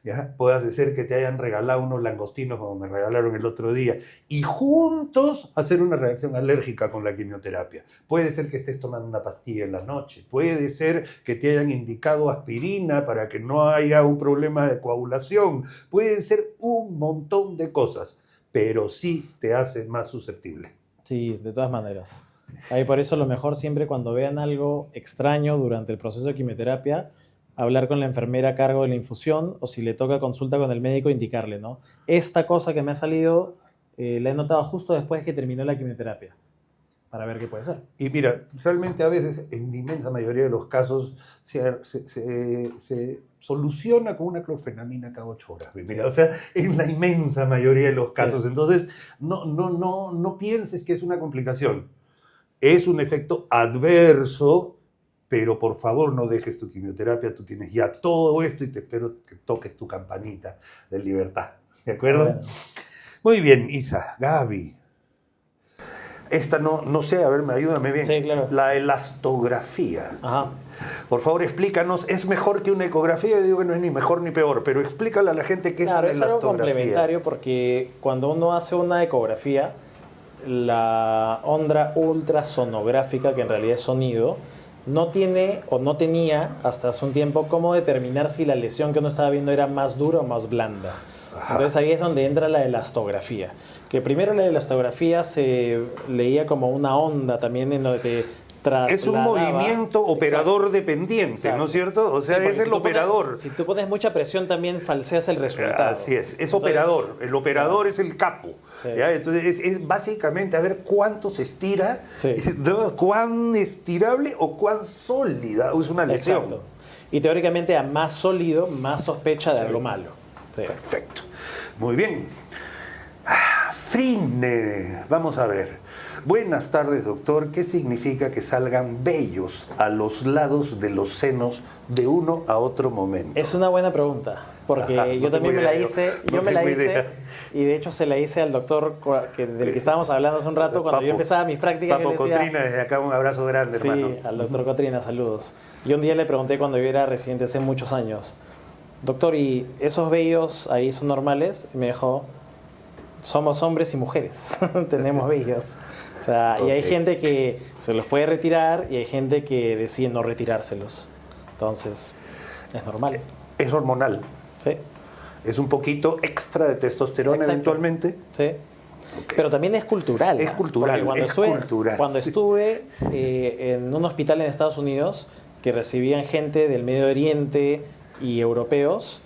[SPEAKER 1] ¿ya? Puede ser que te hayan regalado unos langostinos como me regalaron el otro día y juntos hacer una reacción alérgica con la quimioterapia. Puede ser que estés tomando una pastilla en la noche, puede ser que te hayan indicado aspirina para que no haya un problema de coagulación, puede ser un montón de cosas, pero sí te hace más susceptible.
[SPEAKER 2] Sí, de todas maneras. Ahí por eso lo mejor siempre cuando vean algo extraño durante el proceso de quimioterapia, hablar con la enfermera a cargo de la infusión o si le toca consulta con el médico, indicarle, ¿no? Esta cosa que me ha salido la he notado justo después que terminó la quimioterapia, para ver qué puede ser.
[SPEAKER 1] Y mira, realmente a veces, en la inmensa mayoría de los casos, se soluciona con una clorfenamina cada 8 horas. Mira, o sea, en la inmensa mayoría de los casos. Sí. Entonces, no pienses que es una complicación. Es un efecto adverso, pero por favor no dejes tu quimioterapia. Tú tienes ya todo esto y te espero que toques tu campanita de libertad. ¿De acuerdo? Bueno. Muy bien, Isa. Gaby. Esta no sé, a ver, ayúdame bien.
[SPEAKER 2] Sí, claro.
[SPEAKER 1] La elastografía.
[SPEAKER 2] Ajá.
[SPEAKER 1] Por favor, explícanos. ¿Es mejor que una ecografía? Yo digo que no es ni mejor ni peor, pero explícale a la gente qué es una elastografía.
[SPEAKER 2] Claro, es algo complementario porque cuando uno hace una ecografía, la onda ultrasonográfica, que en realidad es sonido, no tiene o no tenía hasta hace un tiempo cómo determinar si la lesión que uno estaba viendo era más dura o más blanda. Ajá. Entonces ahí es donde entra la elastografía. Que primero la elastografía se leía como una onda también en donde
[SPEAKER 1] Es un movimiento operador dependiente, ¿no es cierto? O sea, es el operador.
[SPEAKER 2] Si tú pones mucha presión, también falseas el resultado.
[SPEAKER 1] Así es operador. El operador es el capo.
[SPEAKER 2] Sí.
[SPEAKER 1] ¿Ya? Entonces, es básicamente a ver cuánto se estira,
[SPEAKER 2] Sí.
[SPEAKER 1] ¿no? Cuán estirable o cuán sólida es una lesión.
[SPEAKER 2] Exacto. Y teóricamente, a más sólido, más sospecha de algo malo. Sí.
[SPEAKER 1] Perfecto. Muy bien. Frine, vamos a ver. Buenas tardes, doctor. ¿Qué significa que salgan vellos a los lados de los senos de uno a otro momento?
[SPEAKER 2] Es una buena pregunta, porque
[SPEAKER 1] Ajá,
[SPEAKER 2] yo también me la hice, y de hecho se la hice al doctor del que estábamos hablando hace un rato, cuando yo empezaba mis prácticas.
[SPEAKER 1] Papo
[SPEAKER 2] yo decía,
[SPEAKER 1] Cotrina, desde acá un abrazo grande,
[SPEAKER 2] sí,
[SPEAKER 1] hermano.
[SPEAKER 2] al doctor Cotrina, saludos. Y un día le pregunté cuando yo era residente hace muchos años, doctor, ¿y esos vellos ahí son normales? Y me dijo, somos hombres y mujeres, tenemos vellos. O sea, y hay gente que se los puede retirar y hay gente que decide no retirárselos. Entonces, es normal.
[SPEAKER 1] Es hormonal.
[SPEAKER 2] Sí.
[SPEAKER 1] Es un poquito extra de testosterona.
[SPEAKER 2] Exacto.
[SPEAKER 1] Eventualmente.
[SPEAKER 2] Sí. Okay. Pero también es cultural.
[SPEAKER 1] Es cultural.
[SPEAKER 2] Cuando estuve en un hospital en Estados Unidos que recibían gente del Medio Oriente y europeos,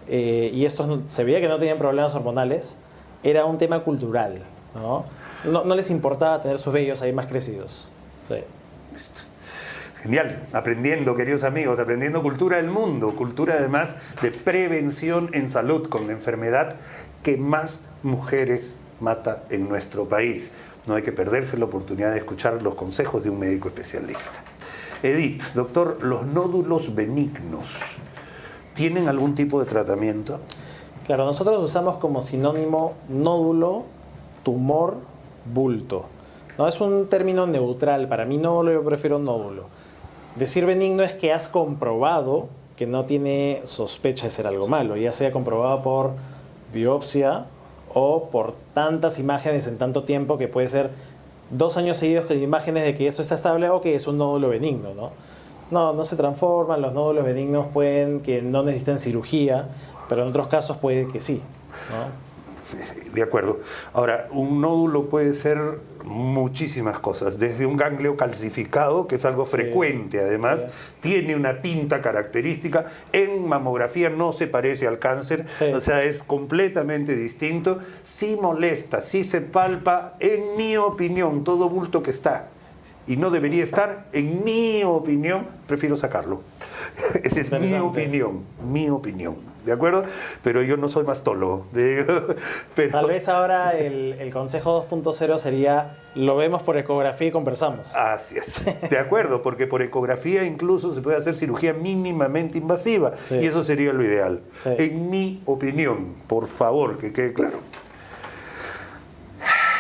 [SPEAKER 2] y estos se veía que no tenían problemas hormonales, era un tema cultural, ¿no? No les importaba tener sus vellos ahí más crecidos. Sí.
[SPEAKER 1] Genial, aprendiendo, queridos amigos, aprendiendo cultura del mundo, cultura además de prevención en salud con la enfermedad que más mujeres mata en nuestro país. No hay que perderse la oportunidad de escuchar los consejos de un médico especialista. Edith, doctor, ¿los nódulos benignos tienen algún tipo de tratamiento?
[SPEAKER 2] Claro, nosotros usamos como sinónimo nódulo, tumor, bulto. No, es un término neutral. Para mí nódulo, yo prefiero nódulo. Decir benigno es que has comprobado que no tiene sospecha de ser algo malo, ya sea comprobado por biopsia o por tantas imágenes en tanto tiempo, que puede ser 2 años seguidos con imágenes de que esto está estable o que es un nódulo benigno, ¿no? No se transforman. Los nódulos benignos pueden que no necesiten cirugía, pero en otros casos puede que sí, ¿no?
[SPEAKER 1] De acuerdo. Ahora, un nódulo puede ser muchísimas cosas, desde un ganglio calcificado, que es algo frecuente además, tiene una pinta característica, en mamografía no se parece al cáncer, o sea, es completamente distinto, sí molesta, sí se palpa, en mi opinión, todo bulto que está y no debería estar, en mi opinión, prefiero sacarlo. Esa es mi opinión. ¿De acuerdo? Pero yo no soy mastólogo. Pero...
[SPEAKER 2] Tal vez ahora el consejo 2.0 sería, lo vemos por ecografía y conversamos.
[SPEAKER 1] Así es. De acuerdo, porque por ecografía incluso se puede hacer cirugía mínimamente invasiva. Sí. Y eso sería lo ideal. Sí. En mi opinión, por favor, que quede claro.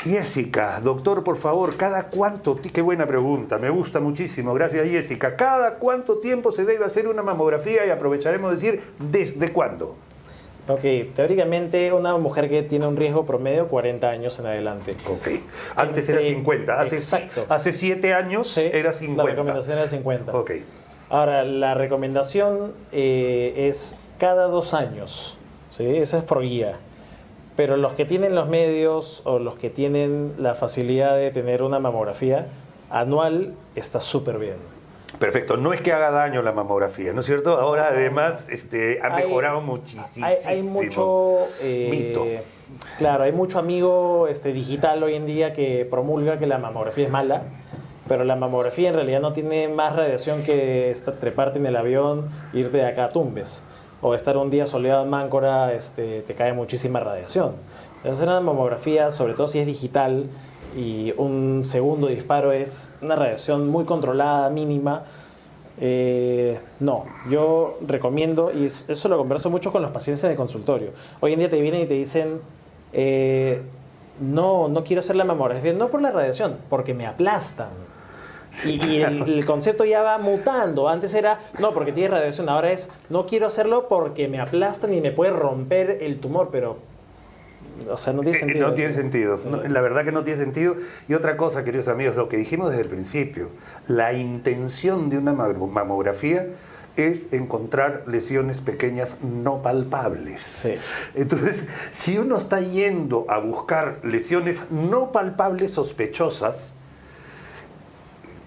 [SPEAKER 1] Jessica, doctor, por favor, ¿cada cuánto? Qué buena pregunta, me gusta muchísimo, gracias Jessica. ¿Cada cuánto tiempo se debe hacer una mamografía? Y aprovecharemos de decir, ¿desde cuándo?
[SPEAKER 2] Ok, teóricamente una mujer que tiene un riesgo promedio 40 años en adelante.
[SPEAKER 1] Ok, antes era 50, hace 7 años era 50.
[SPEAKER 2] La recomendación era 50.
[SPEAKER 1] Ok.
[SPEAKER 2] Ahora, la recomendación es cada 2 años, ¿sí? Esa es por guía. Pero los que tienen los medios o los que tienen la facilidad de tener una mamografía anual está súper bien.
[SPEAKER 1] Perfecto, no es que haga daño la mamografía, ¿no es cierto? Ahora además ha mejorado muchísimo.
[SPEAKER 2] Hay mucho
[SPEAKER 1] mito.
[SPEAKER 2] Claro, hay mucho amigo digital hoy en día que promulga que la mamografía es mala, pero la mamografía en realidad no tiene más radiación que treparte en el avión e irte de acá a Tumbes. O estar un día soleado en Máncora, te cae muchísima radiación. Hacer una mamografía, sobre todo si es digital, y un segundo disparo es una radiación muy controlada, mínima. No, yo recomiendo, y eso lo converso mucho con los pacientes en el consultorio. Hoy en día te vienen y te dicen, no quiero hacer la mamografía, no por la radiación, porque me aplastan. Y el concepto ya va mutando. Antes era, no, porque tiene radiación. Ahora es, no quiero hacerlo porque me aplastan y me puede romper el tumor. Pero, o sea, no tiene sentido.
[SPEAKER 1] No tiene sentido. Sí. No, la verdad que no tiene sentido. Y otra cosa, queridos amigos, lo que dijimos desde el principio. La intención de una mamografía es encontrar lesiones pequeñas no palpables.
[SPEAKER 2] Sí.
[SPEAKER 1] Entonces, si uno está yendo a buscar lesiones no palpables sospechosas,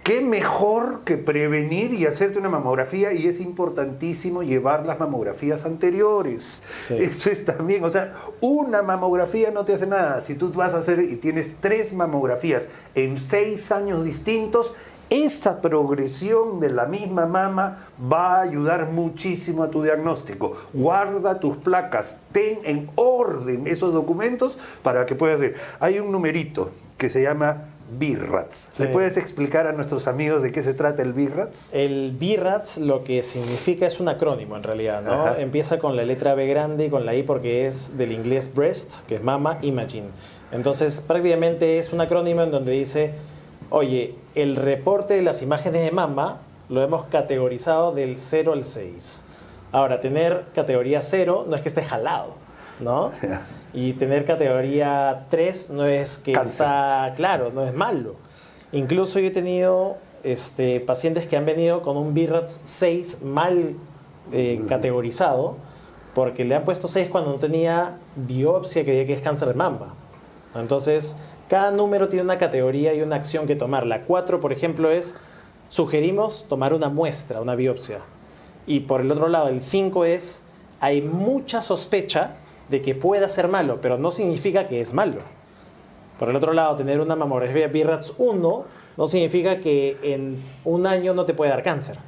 [SPEAKER 1] ¿Qué mejor que prevenir y hacerte una mamografía? Y es importantísimo llevar las mamografías anteriores. Sí. Eso es también, o sea, una mamografía no te hace nada. Si tú vas a hacer y tienes 3 mamografías en 6 años distintos, esa progresión de la misma mama va a ayudar muchísimo a tu diagnóstico. Guarda tus placas, ten en orden esos documentos para que puedas hacer. Hay un numerito que se llama BIRATS. Sí. ¿Le puedes explicar a nuestros amigos de qué se trata el BIRATS?
[SPEAKER 2] El BIRATS lo que significa es un acrónimo en realidad, ¿no? Ajá. Empieza con la letra B grande y con la I porque es del inglés breast, que es mama, imaging. Entonces prácticamente es un acrónimo en donde dice, oye, el reporte de las imágenes de mama lo hemos categorizado del 0 al 6. Ahora, tener categoría 0 no es que esté jalado, ¿no? Yeah. Y tener categoría 3 no es que está claro, no es malo. Incluso yo he tenido pacientes que han venido con un BIRATS 6 mal categorizado porque le han puesto 6 cuando no tenía biopsia que diga que es cáncer de mama. Entonces, cada número tiene una categoría y una acción que tomar. La 4, por ejemplo, es sugerimos tomar una muestra, una biopsia. Y por el otro lado, el 5 es hay mucha sospecha de que pueda ser malo, pero no significa que es malo. Por el otro lado, tener una mamografía BIRATS 1 no significa que en un año no te puede dar cáncer.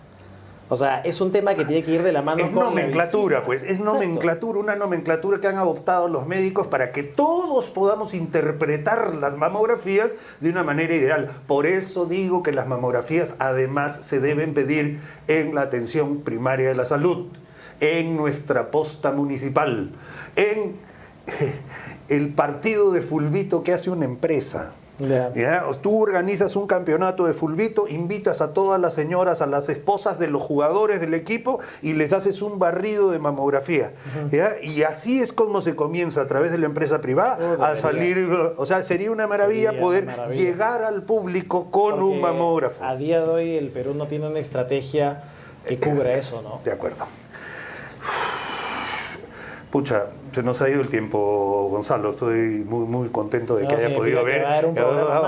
[SPEAKER 2] O sea, es un tema que tiene que ir de la mano
[SPEAKER 1] con nomenclatura, pues. Es nomenclatura, una nomenclatura que han adoptado los médicos para que todos podamos interpretar las mamografías de una manera ideal. Por eso digo que las mamografías además se deben pedir en la atención primaria de la salud, en nuestra posta municipal, en el partido de fulbito que hace una empresa. ¿Ya? Tú organizas un campeonato de fulbito, invitas a todas las señoras, a las esposas de los jugadores del equipo y les haces un barrido de mamografía. ¿Ya? Y así es como se comienza a través de la empresa privada a salir. O sea, sería una maravilla poder llegar al público con un mamógrafo.
[SPEAKER 2] A día de hoy el Perú no tiene una estrategia que cubra eso, ¿no?
[SPEAKER 1] De acuerdo. Pucha, se nos ha ido el tiempo, Gonzalo. Estoy muy contento de que haya podido ver.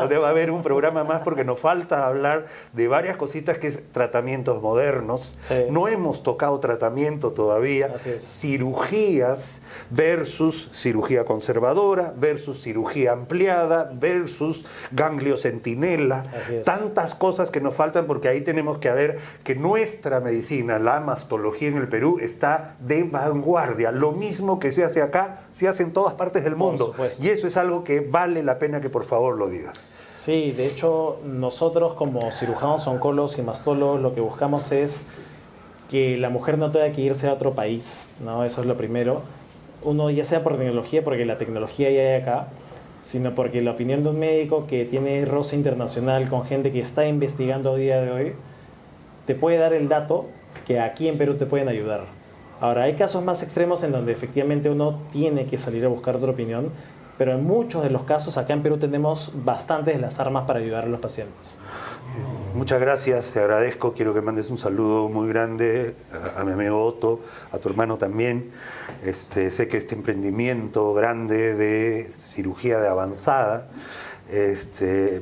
[SPEAKER 1] Debe haber un programa más porque nos falta hablar de varias cositas que es tratamientos modernos. Sí. No hemos tocado tratamiento todavía. Cirugías versus cirugía conservadora, versus cirugía ampliada, versus ganglio centinela. Tantas cosas que nos faltan porque ahí tenemos que ver que nuestra medicina, la mastología en el Perú, está de vanguardia. Lo mismo que se hace acá, se hace en todas partes del mundo. Y eso es algo que vale la pena que por favor lo digas.
[SPEAKER 2] Sí, de hecho, nosotros como cirujanos, oncólogos y mastólogos lo que buscamos es que la mujer no tenga que irse a otro país, ¿no? Eso es lo primero. Uno, ya sea por tecnología, porque la tecnología ya hay acá, sino porque la opinión de un médico que tiene roce internacional con gente que está investigando a día de hoy, te puede dar el dato que aquí en Perú te pueden ayudar. Ahora, hay casos más extremos en donde efectivamente uno tiene que salir a buscar otra opinión, pero en muchos de los casos acá en Perú tenemos bastantes de las armas para ayudar a los pacientes.
[SPEAKER 1] Muchas gracias, te agradezco. Quiero que mandes un saludo muy grande a mi amigo Otto, a tu hermano también. Sé que este emprendimiento grande de cirugía de avanzada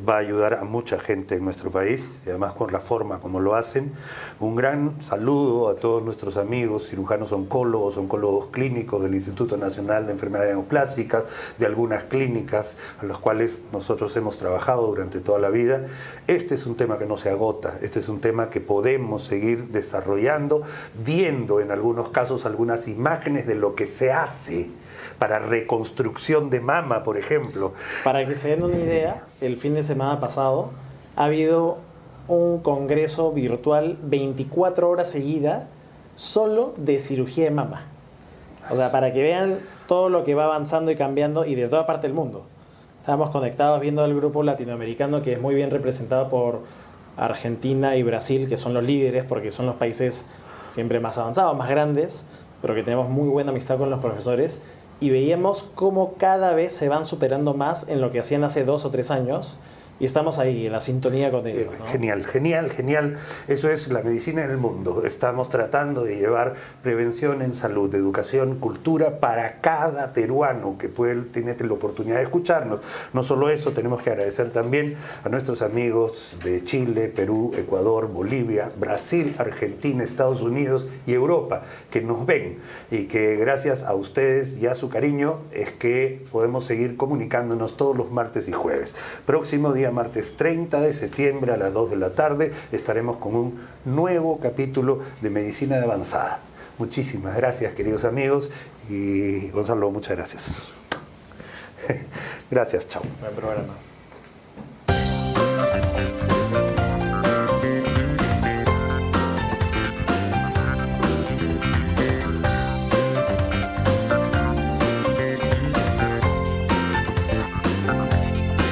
[SPEAKER 1] va a ayudar a mucha gente en nuestro país y además con la forma como lo hacen. Un gran saludo a todos nuestros amigos cirujanos oncólogos, oncólogos clínicos del Instituto Nacional de Enfermedades Neoplásicas, de algunas clínicas a las cuales nosotros hemos trabajado durante toda la vida. Este es un tema que no se agota, este es un tema que podemos seguir desarrollando, viendo en algunos casos algunas imágenes de lo que se hace para reconstrucción de mama, por ejemplo.
[SPEAKER 2] Para que se den una idea, el fin de semana pasado ha habido un congreso virtual 24 horas seguidas solo de cirugía de mama. O sea, para que vean todo lo que va avanzando y cambiando y de toda parte del mundo. Estábamos conectados viendo al grupo latinoamericano que es muy bien representado por Argentina y Brasil, que son los líderes porque son los países siempre más avanzados, más grandes, pero que tenemos muy buena amistad con los profesores. Y veíamos cómo cada vez se van superando más en lo que hacían hace 2 o 3 años y estamos ahí en la sintonía con ellos, ¿no?
[SPEAKER 1] Genial, genial, genial. Eso es la medicina en el mundo. Estamos tratando de llevar prevención en salud, educación, cultura para cada peruano que tiene la oportunidad de escucharnos. No solo eso, tenemos que agradecer también a nuestros amigos de Chile, Perú, Ecuador, Bolivia, Brasil, Argentina, Estados Unidos y Europa que nos ven, y que gracias a ustedes y a su cariño es que podemos seguir comunicándonos todos los martes y jueves. Próximo día, martes 30 de septiembre a las 2 de la tarde, estaremos con un nuevo capítulo de Medicina de Avanzada. Muchísimas gracias, queridos amigos, y Gonzalo, muchas gracias. Gracias, chao.
[SPEAKER 2] Buen programa.